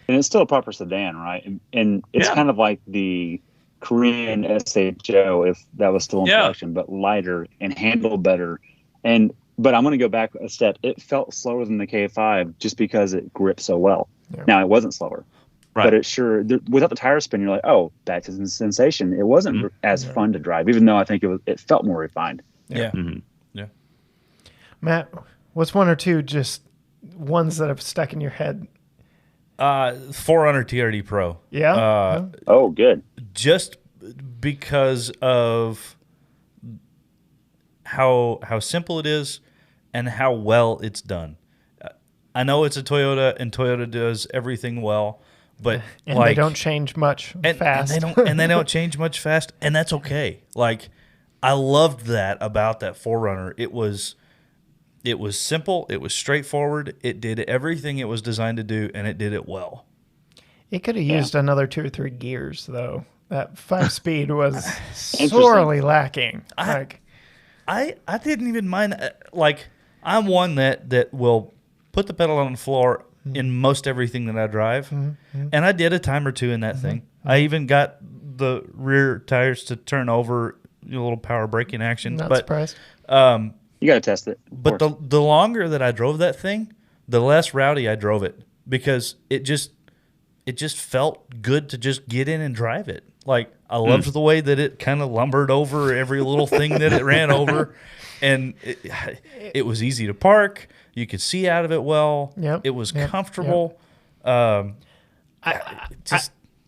And it's still a proper sedan, right? And it's Yeah. kind of like the Korean SHO if that was still in Yeah. production, but lighter and handled better. But I'm going to go back a step. It felt slower than the K5 just because it gripped so well. Yeah. Now it wasn't slower, Right. but it sure without the tire spin, you're like, oh, back to the sensation. It wasn't as fun to drive, even though I think it felt more refined. Yeah. Mhm. Matt, what's one or two just ones that have stuck in your head? 400 TRD Pro. Yeah? Oh, good. Just because of how simple it is and how well it's done. I know it's a Toyota and Toyota does everything well, but And like they don't change much fast. and they don't change much fast, and that's okay. Like I loved that about that 4Runner. It was simple, it was straightforward, it did everything it was designed to do, and it did it well. It could have used another 2 or 3 gears, though. That 5-speed was sorely lacking. I didn't even mind. Like I'm one that will put the pedal on the floor in most everything that I drive, and I did a time or two in that thing. I even got the rear tires to turn over, a little power braking action. Not but surprised. You got to test it. of but course. the longer that I drove that thing, the less rowdy I drove it because it just felt good to just get in and drive it. Like I loved the way that it kind of lumbered over every little thing that it ran over, and it was easy to park. You could see out of it well. Yep, It was yep, comfortable.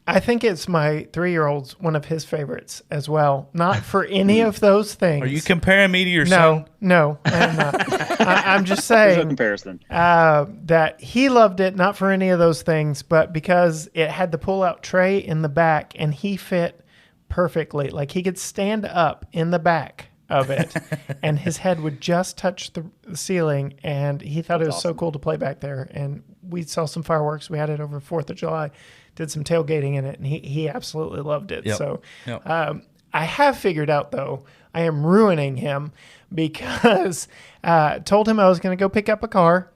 I think it's my 3-year-old's one of his favorites as well. Not for any of those things. Are you comparing me to your son? No, I'm not. I'm just There's no saying comparison. that he loved it, not for any of those things, but because it had the pull-out tray in the back, and he fit perfectly. Like he could stand up in the back of it, and his head would just touch the ceiling, and he thought it was so cool to play back there. And we saw some fireworks. We had it over 4th of July, did some tailgating in it, and he absolutely loved it. Yep. So Yep. I have figured out, though, I am ruining him because told him I was going to go pick up a car,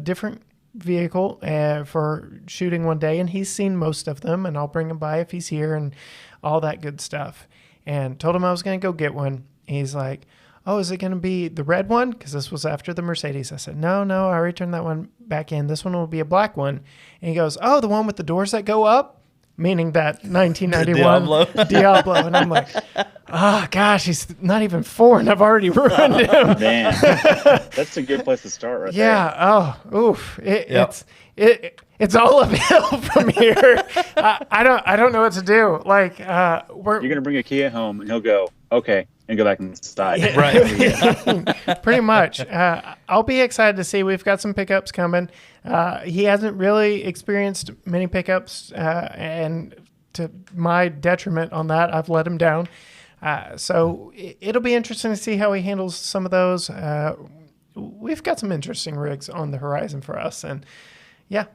different vehicle for shooting one day, and he's seen most of them, and I'll bring him by if he's here and all that good stuff. And told him I was going to go get one. He's like, oh, is it going to be the red one? Because this was after the Mercedes. I said, no, I already turned that one back in. This one will be a black one. And he goes, oh, the one with the doors that go up? Meaning that 1991 Diablo. And I'm like, oh, gosh, he's not even 4, and I've already ruined him. Man, that's a good place to start right there. Yeah. Oh, oof. It's all uphill from here. I don't know what to do. Like, You're going to bring a Kia home, and he'll go, okay, and go back inside. Right. pretty much. I'll be excited to see. We've got some pickups coming. He hasn't really experienced many pickups, and to my detriment on that, I've let him down. So it'll be interesting to see how he handles some of those. We've got some interesting rigs on the horizon for us, and yeah.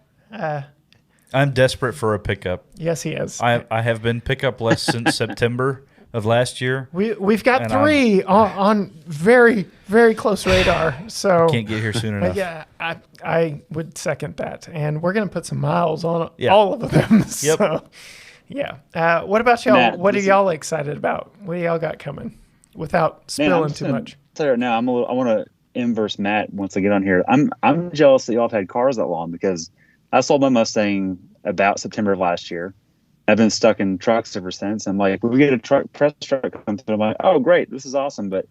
I'm desperate for a pickup. Yes, he is. I have been pickup-less since September of last year. We've got And 3 on very, very close radar. So Can't get here soon enough. yeah, I would second that. And we're going to put some miles on Yeah. all of them. Yep. So, yeah. What about y'all? Matt, What are this is- y'all excited about? What do y'all got coming without Man, spilling too much? Tell you right now, I want to inverse Matt once I get on here. I'm jealous that y'all have had cars that long because I sold my Mustang about September of last year. I've been stuck in trucks ever since. I'm like, we get a press truck come through. I'm like, oh great, this is awesome, but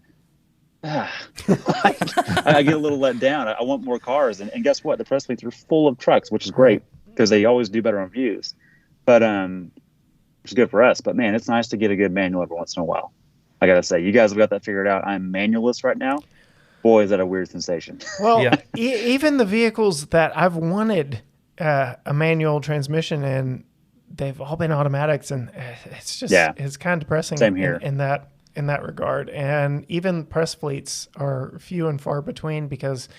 I get a little let down. I want more cars, and guess what? The press fleets are full of trucks, which is great because they always do better on views. But which is good for us. But man, it's nice to get a good manual every once in a while. I gotta say, you guys have got that figured out. I'm manualist right now. Boy, is that a weird sensation. Well, Yeah. even the vehicles that I've wanted a manual transmission in, they've all been automatics, and it's just it's kind of depressing. Same here. in that regard. And even press fleets are few and far between because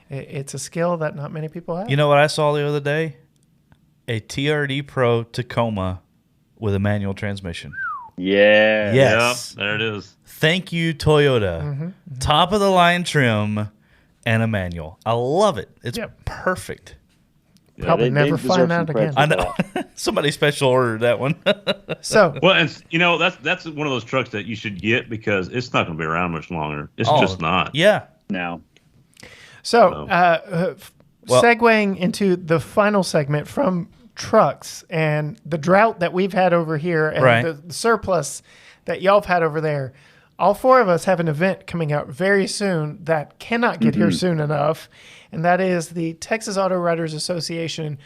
it's a skill that not many people have. You know what I saw the other day? A TRD Pro Tacoma with a manual transmission. Yeah. Yes. Yeah, there it is. Thank you, Toyota. Top of the line trim and a manual. I love it. It's Yep. perfect. Probably never deserve find some out credit again. I for know. that. Somebody special ordered that one. So Well, and that's one of those trucks that you should get because it's not going to be around much longer. It's Oh, just not. Yeah. No. So, Well- segueing into the final segment from trucks and the drought that we've had over here and Right. the surplus that y'all have had over there, all four of us have an event coming out very soon that cannot get here soon enough, and that is the Texas Auto Writers Association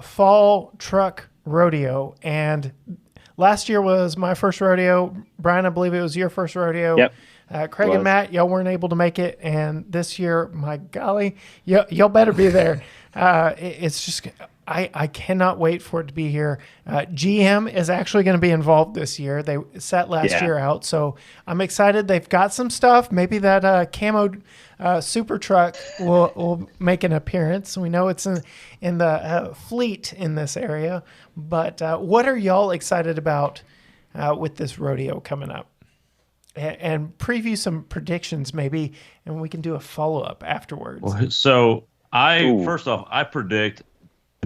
Fall Truck Rodeo. And last year was my first rodeo. Brian, I believe it was your first rodeo. Yep. Craig and Was. Matt, y'all weren't able to make it, and this year, my golly, y'all better be there. It's just, I cannot wait for it to be here. GM is actually going to be involved this year. They sat last Yeah. year out, so I'm excited. They've got some stuff. Maybe that camo super truck will make an appearance. We know it's in the fleet in this area, but what are y'all excited about with this rodeo coming up? And preview some predictions maybe, and we can do a follow-up afterwards. So Ooh. first off, I predict,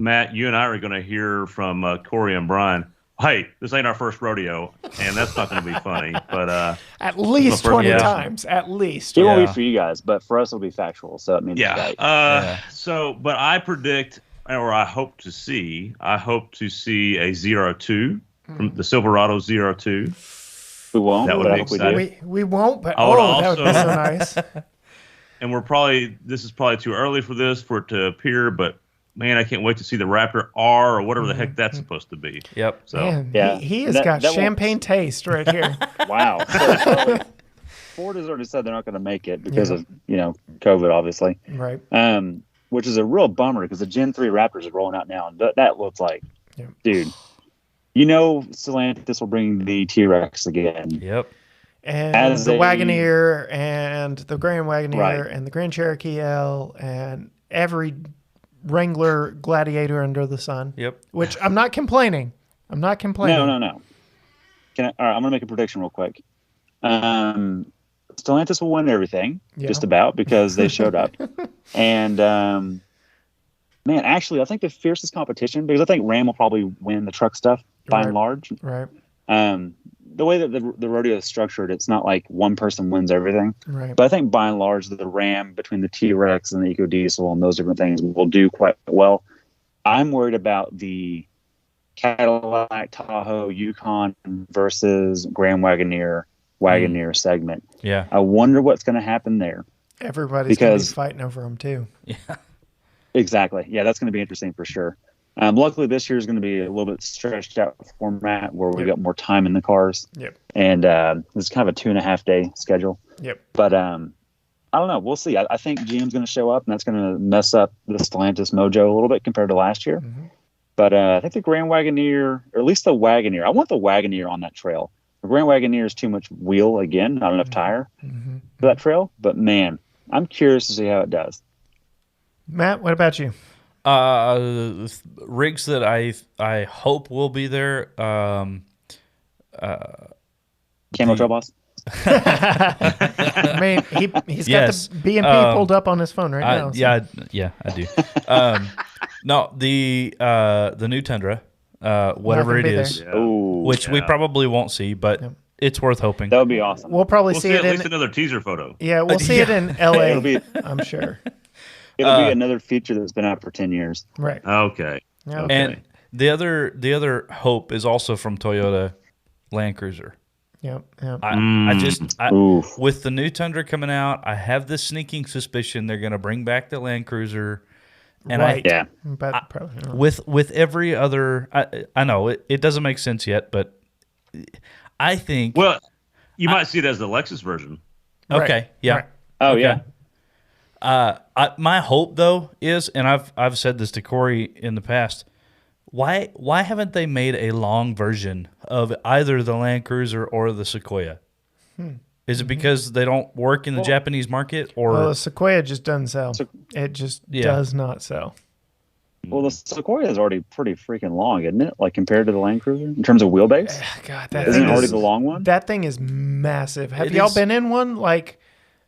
Matt, you and I are going to hear from Corey and Brian. Hey, this ain't our first rodeo, and that's not going to be funny. But At least Well, 20 yeah. times, at least. It won't Yeah. be for you guys, but for us, it'll be factual. So it means it's yeah. right. But I predict, or I hope to see a 02 from the Silverado 02. We won't, That would but I be hope we exciting. do. We won't, but I would that would be so also- nice. And this is probably too early for it to appear, but man, I can't wait to see the Raptor R or whatever the heck that's supposed to be. Yep. So Man, Yeah. he has That- got that won't- champagne taste right here. Wow. So, Ford has already said they're not going to make it because of COVID, obviously. Right. Which is a real bummer because the Gen 3 Raptors are rolling out now, and that looks like, Yeah. dude. Stellantis will bring the T-Rex again. Yep. And As the a- Wagoneer and the Grand Wagoneer Right. and the Grand Cherokee L and every Wrangler Gladiator under the sun. Yep. Which I'm not complaining. I'm not complaining. No. All right, I'm going to make a prediction real quick. Stellantis will win everything, Yeah. just about, because they showed up. And, man, actually, I think the fiercest competition, because I think Ram will probably win the truck stuff by Right. and large. Right. The way that the rodeo is structured, it's not like one person wins everything. Right. But I think by and large, the Ram between the T-Rex and the EcoDiesel and those different things will do quite well. I'm worried about the Cadillac, Tahoe, Yukon versus Grand Wagoneer segment. Yeah. I wonder what's going to happen there. Everybody's going to be because- fighting over them too. Exactly. Yeah, that's going to be interesting for sure. Luckily, this year is going to be a little bit stretched out format where we've Yep. got more time in the cars. Yep. And it's kind of a 2.5 day schedule. Yep. But I don't know. We'll see. I think GM's going to show up, and that's going to mess up the Stellantis mojo a little bit compared to last year. Mhm. But I think the Grand Wagoneer, or at least the Wagoneer, I want the Wagoneer on that trail. The Grand Wagoneer is too much wheel again, not enough tire Mhm. for that trail. But man, I'm curious to see how it does. Matt, what about you? Rigs that I hope will be there. Camo The- Trail Boss. I mean, he's got Yes. the B&P pulled up on his phone right now. so- I do. No, the new Tundra, whatever gonna it be is, Yeah. Oh, which we Yeah. probably won't see, but Yep. it's worth hoping. that would be awesome. We'll probably We'll see see at it least in. another teaser photo. Yeah, we'll see it in LA. It'll be I'm sure. it'll be another feature that's been out for 10 years. Right. Okay. Yeah. Okay. And the other hope is also from Toyota Land Cruiser. Yep. Yep. Oof. With the new Tundra coming out, I have this sneaking suspicion they're going to bring back the Land Cruiser. And Right. Yeah. But probably not. with every other, I know it doesn't make sense yet, but I think Well, you might see it as the Lexus version. okay, Right. yeah. Right. Oh, Okay. yeah. My hope though is, and I've said this to Corey in the past, why haven't they made a long version of either the Land Cruiser or the Sequoia? Is it because they don't work in the Japanese market, or Well, the Sequoia just doesn't sell. So- It just Yeah. does not sell. Well, the Sequoia is already pretty freaking long, isn't it? Like compared to the Land Cruiser in terms of wheelbase. God, that Isn't thing it already is, the long one? that thing is massive. Have It y'all is- been in one? Like,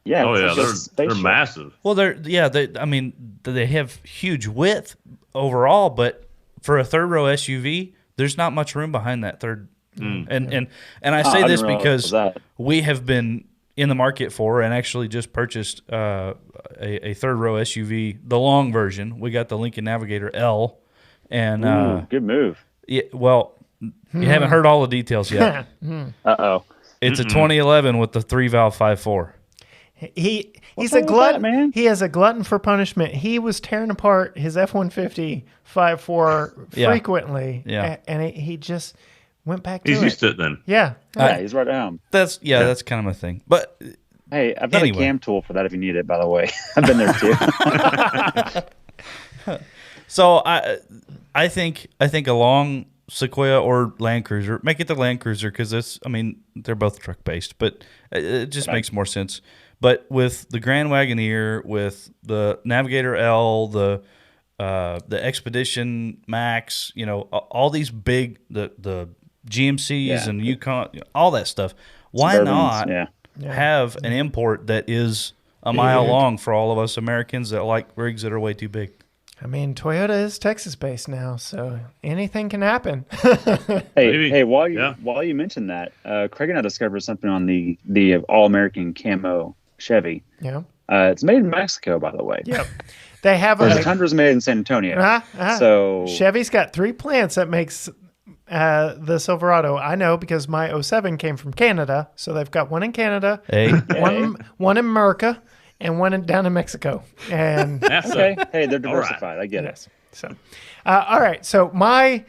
Yeah. Oh it's yeah, like a they're spaceship. massive. Well, I mean, they have huge width overall, but for a third row SUV, there's not much room behind that third. And I say I this didn't realize because that. we have been in the market for and actually just purchased a third row SUV, the long version. We got the Lincoln Navigator L, and Ooh, good move. you haven't heard all the details yet. Uh-oh. It's a 2011 with the 3-valve 5.4. He's What's a wrong with glutton, that, man? He is a glutton for punishment. He was tearing apart his F-150 5.4 Yeah. frequently, Yeah. and he just went back to He's it. used to it then. Yeah. Yeah, he's right at home. That's kind of my thing. But Hey, I've got Anyway. a cam tool for that if you need it, by the way. I've been there too. so I think a long Sequoia or Land Cruiser, make it the Land Cruiser because they're both truck based, but it just makes more sense. But with the Grand Wagoneer, with the Navigator L, the Expedition Max, all these big the GMCs Yeah. and Yukon, all that stuff. Why Suburbans, not Yeah. have an import that is a mile long for all of us Americans that like rigs that are way too big? I mean, Toyota is Texas based now, so anything can happen. Maybe. Hey, while Yeah. you mentioned that, Craig and I discovered something on the All American Camo Chevy. Yeah. It's made in Mexico, by the way. Yep. They have Whereas the a Tundra's made in San Antonio. uh-huh. So Chevy's got 3 plants that makes the Silverado. I know because my 07 came from Canada, so they've got one in Canada, Hey, one in America, and one down in Mexico. And That's okay, hey, they're All right. diversified. I get it. yes, so all right. So my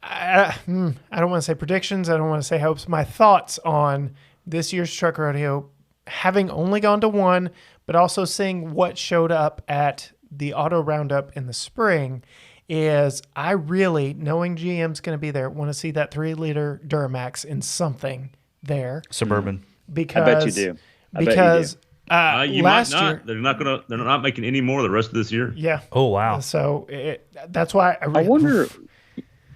I don't want to say predictions. I don't want to say hopes. My thoughts on this year's truck rodeo, having only gone to one, but also seeing what showed up at the auto roundup in the spring, is I really, knowing GM's going to be there, want to see that 3-liter Duramax in something there. Suburban. Because I bet you do. I bet you because you last might not. year, They're not making any more the rest of this year. yeah. Oh wow. So that's why I wonder.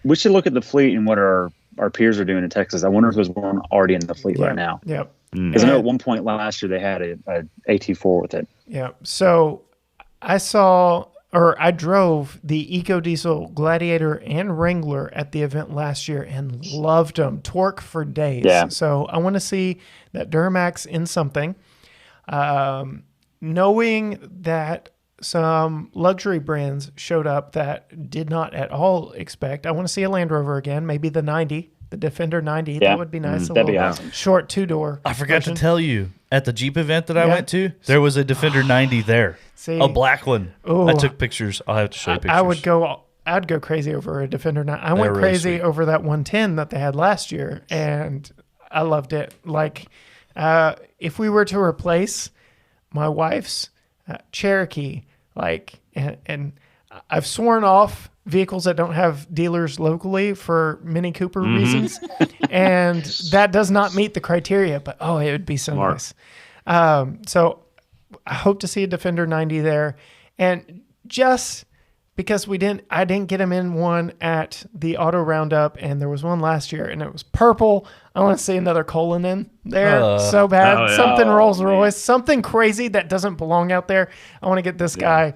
We should look at the fleet and what our peers are doing in Texas. I wonder if there's one already in the fleet right now. Yep. Because I know at one point last year they had a AT4 with it. Yeah. So I drove the EcoDiesel Gladiator and Wrangler at the event last year and loved them. Torque for days. Yeah. So I want to see that Duramax in something. Knowing that some luxury brands showed up that did not at all expect. I want to see a Land Rover again, maybe the 90, the Defender 90. Yeah. That would be nice. A That'd be little awesome. short 2-door. I forgot to tell you, at the Jeep event that I Yeah. went to, there was a Defender 90 there. See, A black one. Ooh. I took pictures. I'll have to show you pictures. I'd go crazy over a Defender 9. I went They're really crazy sweet. over that 110 that they had last year, and I loved it. Like, if we were to replace my wife's Cherokee, and I've sworn off vehicles that don't have dealers locally for Mini Cooper reasons, and that does not meet the criteria. But it would be so Smart. nice. So I hope to see a Defender 90 there, and just because I didn't get him in one at the auto roundup, and there was one last year, and it was purple. I want to see another Colin in there so bad. Oh, yeah. Something Oh, Rolls man. Royce, something crazy that doesn't belong out there. I want to get this guy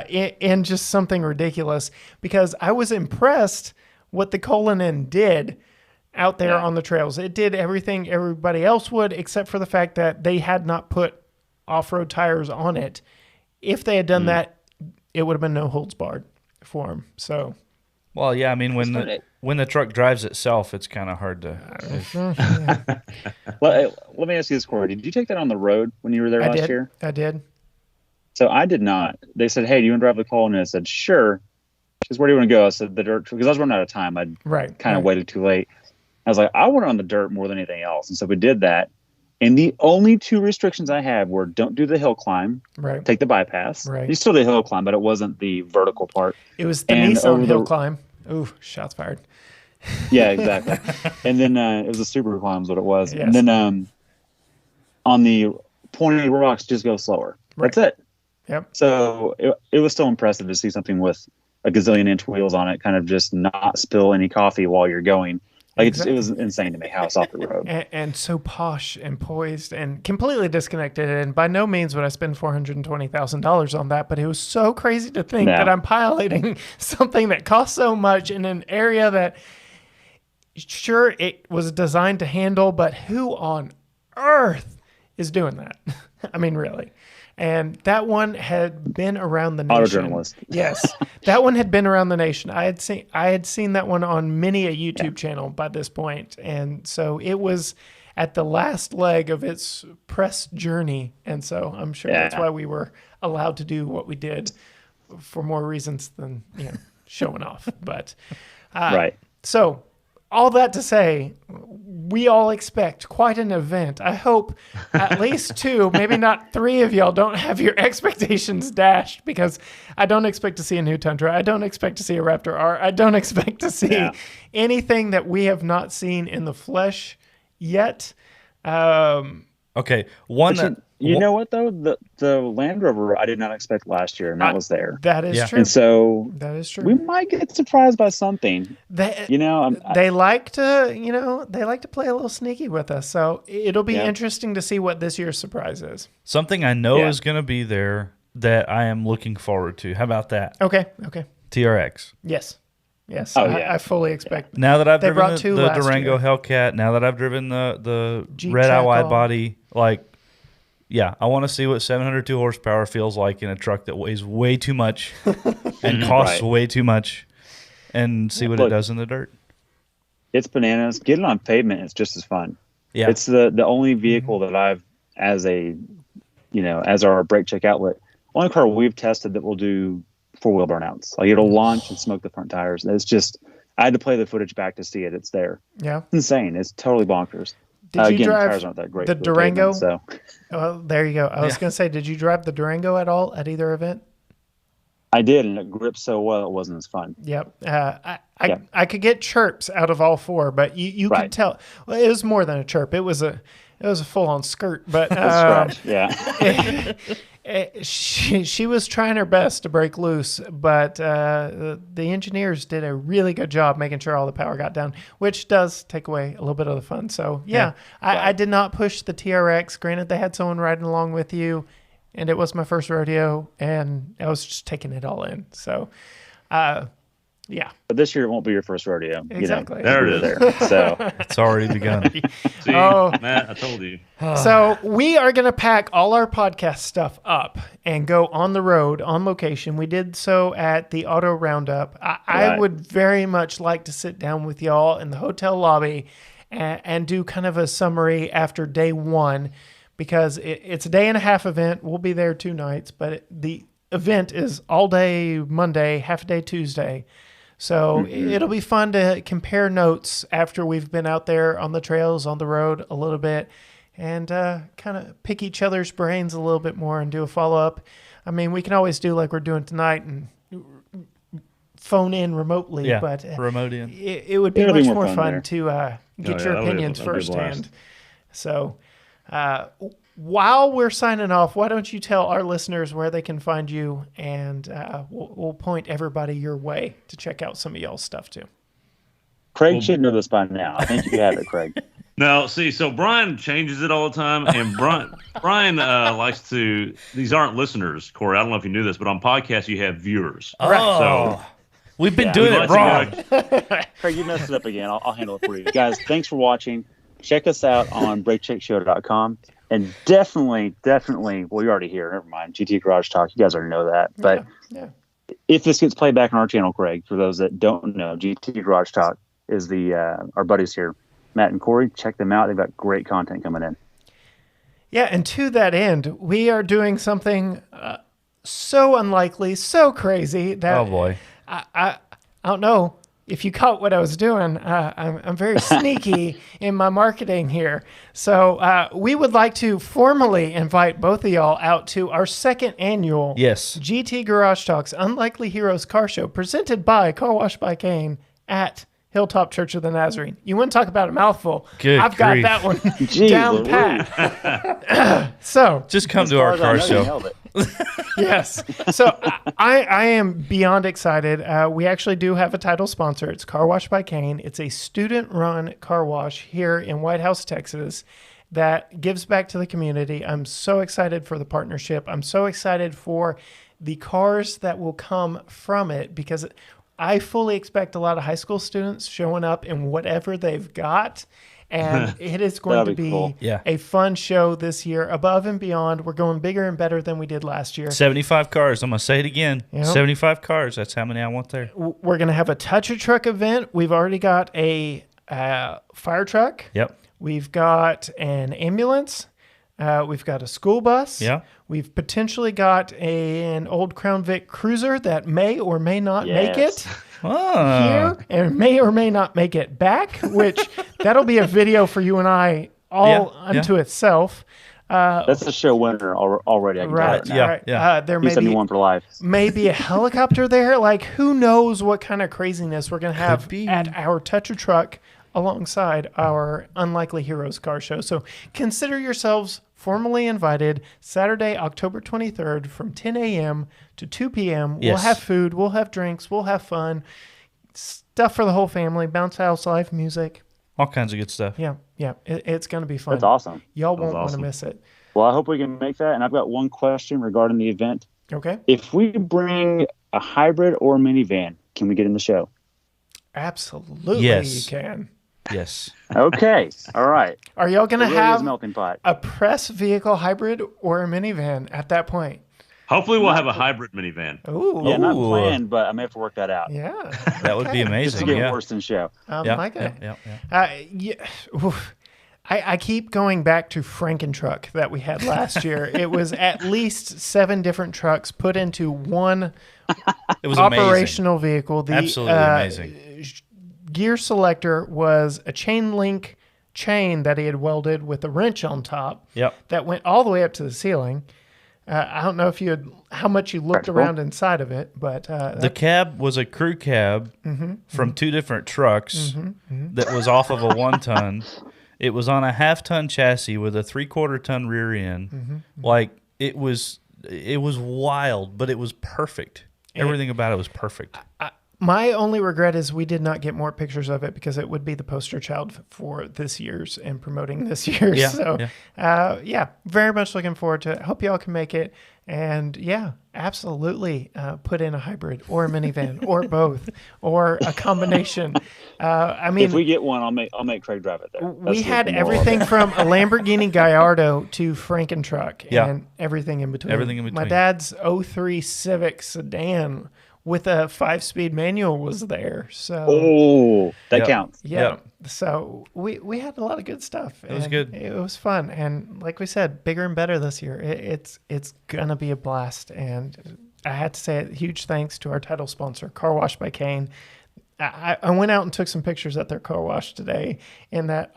in just something ridiculous, because I was impressed what the Colin did out there on the trails. It did everything everybody else would, except for the fact that they had not put off-road tires on it. If they had done that, it would have been no holds barred for them. So, Well, yeah, I mean, when the truck drives itself, it's kind of hard to. Let me ask you this, Corey. Did you take that on the road when you were there last year? I did. So I did not. They said, "Hey, do you want to drive the Colin?" And I said, "Sure." She goes, "Where do you want to go?" I said, "The dirt," because I was running out of time. I'd Right. kind of waited too late. I was like, "I want it on the dirt more than anything else," and so we did that. And the only 2 restrictions I had were don't do the hill climb, Right. take the bypass. Right. You still did hill climb, but it wasn't the vertical part. It was the And Nissan over hill the- climb. Ooh, shots fired. Yeah, exactly. And then it was a super climb is what it was. Yes. And then on the pointy rocks, just go slower. That's it. Yep. So it was still impressive to see something with a gazillion inch wheels on it, kind of just not spill any coffee while you're going. Like Exactly. it was insane to me how it's off the road. And so posh and poised and completely disconnected. And by no means would I spend $420,000 on that, but it was so crazy to think No. that I'm piloting something that costs so much in an area that, sure, it was designed to handle, but who on earth is doing that? I mean, really. And that one had been around the nation. Autojournalist. Yes, that one had been around the nation. I had seen that one on many a YouTube channel by this point, and so it was at the last leg of its press journey. And so I'm sure that's Yeah. why we were allowed to do what we did for more reasons than showing off. But Right. so, all that to say, we all expect quite an event. I hope at least 2, maybe not 3 of y'all don't have your expectations dashed, because I don't expect to see a new Tundra. I don't expect to see a Raptor R. I don't expect to see Yeah. anything that we have not seen in the flesh yet. Okay, one But that you know what though? The Land Rover I did not expect last year, and that was there. That is Yeah. true. And so That is true. we might get surprised by something. They, You know, they like to, they like to play a little sneaky with us. So it'll be Yeah. interesting to see what this year's surprise is. something I know Yeah. is going to be there that I am looking forward to. How about that? Okay. TRX. Yes. Yes. Oh, yeah. I fully expect. Now that I've They driven brought the, 2 the last Durango year. Hellcat, now that I've driven the Jeep red eye wide Chacal. body, like, yeah, I want to see what 702 horsepower feels like in a truck that weighs way too much and costs Right. way too much, and see what it Look, does in the dirt. it's bananas. Getting on pavement is just as fun. Yeah, It's the only vehicle that I've, as our brake check outlet, only car we've tested that will do 4-wheel burnouts. Like it'll launch and smoke the front tires. And it's just, I had to play the footage back to see it. It's there. Yeah. It's insane. It's totally bonkers. Did you Again, the drive tires aren't that great. the for Durango? pavement, so Well, there you go. I was Yeah. going to say, did you drive the Durango at all at either event? I did, and it gripped so well it wasn't as fun. Yep. Yeah. I could get chirps out of all 4, but you could Right. tell. Well, it was more than a chirp. It was a full on skirt. But That's scratch. Yeah. she was trying her best to break loose, but the engineers did a really good job making sure all the power got down, which does take away a little bit of the fun. So yeah, I did not push the TRX. Granted, they had someone riding along with you, and it was my first rodeo, and I was just taking it all in. So, yeah, But this year it won't be your first rodeo. Exactly. There it is. There. So it's already begun. See, Oh. Matt, I told you. So we are going to pack all our podcast stuff up and go on the road, on location. We did so at the Auto Roundup. I Right. would very much like to sit down with y'all in the hotel lobby and do kind of a summary after day 1, because it's a day and a half event. We'll be there 2 nights, but the event is all day Monday, half a day Tuesday. So it'll be fun to compare notes after we've been out there on the trails, on the road a little bit, and kind of pick each other's brains a little bit more and do a follow-up. I mean, we can always do like we're doing tonight and phone in remotely, Yeah, but remote in. it would be It'll be much more more fun fun there. to get yeah, your that'll be- opinions that'll be a blast. firsthand. So while we're signing off, why don't you tell our listeners where they can find you, and we'll point everybody your way to check out some of y'all's stuff too. Craig should know this by now. I think you have it, Craig. No, see, so Brian changes it all the time, and Brian likes to. These aren't listeners, Corey. I don't know if you knew this, but on podcasts you have viewers. Oh, we've been doing He it likes to wrong. go- Craig, you messed it up again. I'll handle it for you. Guys, thanks for watching. Check us out on BrakeCheckShow.com. And definitely, well, you're already here. Never mind. GT Garage Talk. You guys already know that. But Yeah. if this gets played back on our channel, Craig, for those that don't know, GT Garage Talk is our buddies here, Matt and Corey. Check them out. They've got great content coming in. Yeah, and to that end, we are doing something so unlikely, so crazy that Oh boy. I don't know if you caught what I was doing. I'm very sneaky in my marketing here. So we would like to formally invite both of y'all out to our 2nd annual Yes. GT Garage Talks Unlikely Heroes Car Show, presented by Car Wash by Kane at Hilltop Church of the Nazarene. You want to talk about a mouthful? Good I've grief. got that one Jeez down Louise. pat. So Just come As to far our as I car know, you show. nailed it. yes. So I am beyond excited. We actually do have a title sponsor. It's Car Wash by Kane. It's a student-run car wash here in White House, Texas, that gives back to the community. I'm so excited for the partnership. I'm so excited for the cars that will come from it because I fully expect a lot of high school students showing up in whatever they've got. And it is going to That'll be be cool. Yeah. a fun show this year, above and beyond. We're going bigger and better than we did last year. 75 cars. I'm going to say it again. Yep. 75 cars. That's how many I want there. We're going to have a touch a truck event. We've already got a fire truck. Yep. We've got an ambulance. We've got a school bus. Yeah. We've potentially got an old Crown Vic Cruiser that may or may not make Yes. it Oh. here and may or may not make it back, which that'll be a video for you and I all Yeah, unto itself. That's a show winner already. I can tell Right. it now. Yeah, right. yeah. There may be 271 for life. maybe a helicopter there. Like, who knows what kind of craziness we're going to have be. at our Toucher truck alongside our Unlikely Heroes car show. So consider yourselves formally invited Saturday, October 23rd from 10 a.m. to 2 p.m. We'll Yes. have food, we'll have drinks, we'll have fun, stuff for the whole family, bounce house live music. All kinds of good stuff. Yeah, it's going to be fun. That's awesome. Y'all That's won't want to awesome. miss it. Well, I hope we can make that. And I've got one question regarding the event. Okay? If we bring a hybrid or a minivan, can we get in the show? Absolutely, Yes. you can. Yes. Okay. All right. Are y'all going It to really is have a melting pot. a press vehicle hybrid or a minivan at that point? Hopefully, we'll have a hybrid minivan. Ooh, Yeah, not Ooh. planned, but I may have to work that out. yeah. That would be Okay. Just to amazing. get Yeah. worse than show. Yeah. My God. Yeah. Yeah. Oof. I keep going back to Frankentruck that we had last year. It was at least 7 different trucks put into one It was amazing. operational vehicle. The Absolutely amazing. Gear selector was a chain link chain that he had welded with a wrench on top Yep. that went all the way up to the ceiling. I don't know if how much you looked Practical. around inside of it, but The cab was a crew cab from 2 different trucks that was off of a 1-ton. It was on a 1/2-ton chassis with a 3/4-ton rear end. Like it was wild, but it was perfect. Everything about it was perfect. my only regret is we did not get more pictures of it because it would be the poster child for this year's and promoting this year's. Yeah, So, very much looking forward to it. Hope y'all can make it. And yeah, absolutely put in a hybrid or a minivan or both or a combination. I mean, If we get one, I'll make Craig drive it there. we That's had the moral of everything it. from a Lamborghini Gallardo to Frankentruck Yeah. and everything in between. Everything in My between. dad's 03 Civic sedan with a 5-speed manual was there. So Oh, that Yep. counts. yeah. Yep. So we had a lot of good stuff. It was and good. It was fun. And like we said, bigger and better this year. It's gonna be a blast. And I had to say a huge thanks to our title sponsor, Car Wash by Kane. I went out and took some pictures at their car wash today in that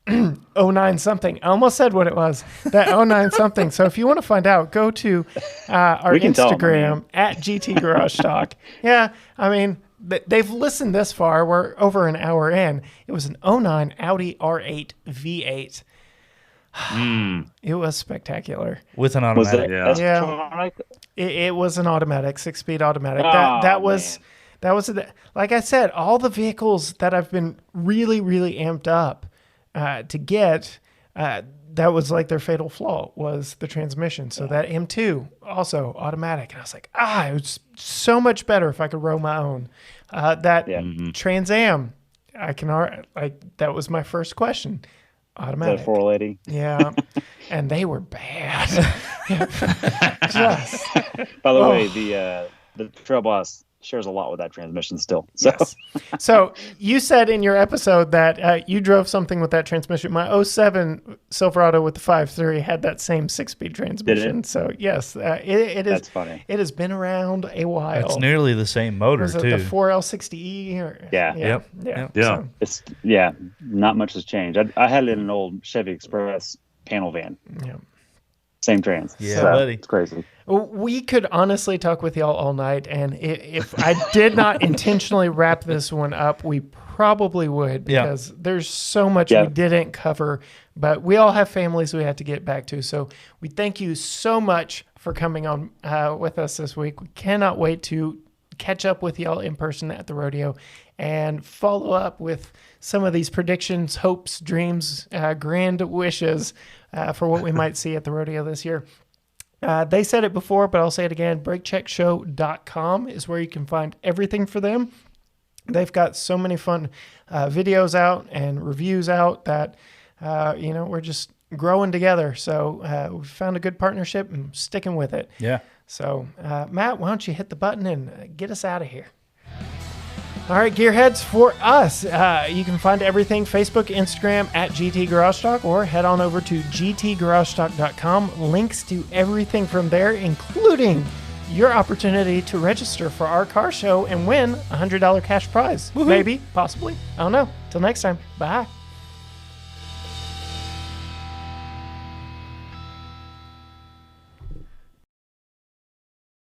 09 something. I almost said what it was. That 09 something. So if you want to find out, go to our We can tell 'em, I Instagram mean. at GT Garage Talk. Yeah, I mean, they've listened this far. We're over an hour in. It was an 09 Audi R8 V8. It was spectacular. With an Was automatic. it Yeah. electronic? It was an automatic, 6-speed automatic. Oh, that was man. that was like I said, all the vehicles that I've been really amped up to get. That was like their fatal flaw was the transmission. So that M2 also automatic, and I was like, it was so much better if I could row my own. That Yeah. Trans Am, that was my first question. Is that Automatic. a 480? Yeah, and they were bad. Just By the Oh. way, the Trail Boss shares a lot with that transmission still. So yes. So you said in your episode that you drove something with that transmission. My '07 Silverado with the 5.3 had that same 6-speed transmission. So yes, it is. that's funny. It has been around a while. It's nearly the same motor Was it too. the 4L60E? Or, Yeah. Yep. Yeah. Yeah. So, It's not much has changed. I had it in an old Chevy Express panel van, yeah. same trans. Yeah, So, buddy. It's crazy. We could honestly talk with y'all all night, and if I did not intentionally wrap this one up, we probably would, Yeah. because there's so much Yeah. we didn't cover, but we all have families we have to get back to. So we thank you so much for coming on with us this week. We cannot wait to catch up with y'all in person at the rodeo and follow up with some of these predictions, hopes, dreams, grand wishes for what we might see at the rodeo this year. They said it before, but I'll say it again. BrakeCheckShow.com is where you can find everything for them. They've got so many fun videos out and reviews out that, we're just growing together. So we've found a good partnership and sticking with it. Yeah. So, Matt, why don't you hit the button and get us out of here? All right, Gearheads, for us, you can find everything Facebook, Instagram at GT Garage Talk, or head on over to gtgaragetalk.com. Links to everything from there, including your opportunity to register for our car show and win a $100 cash prize. Maybe, possibly. I don't know. Till next time. Bye.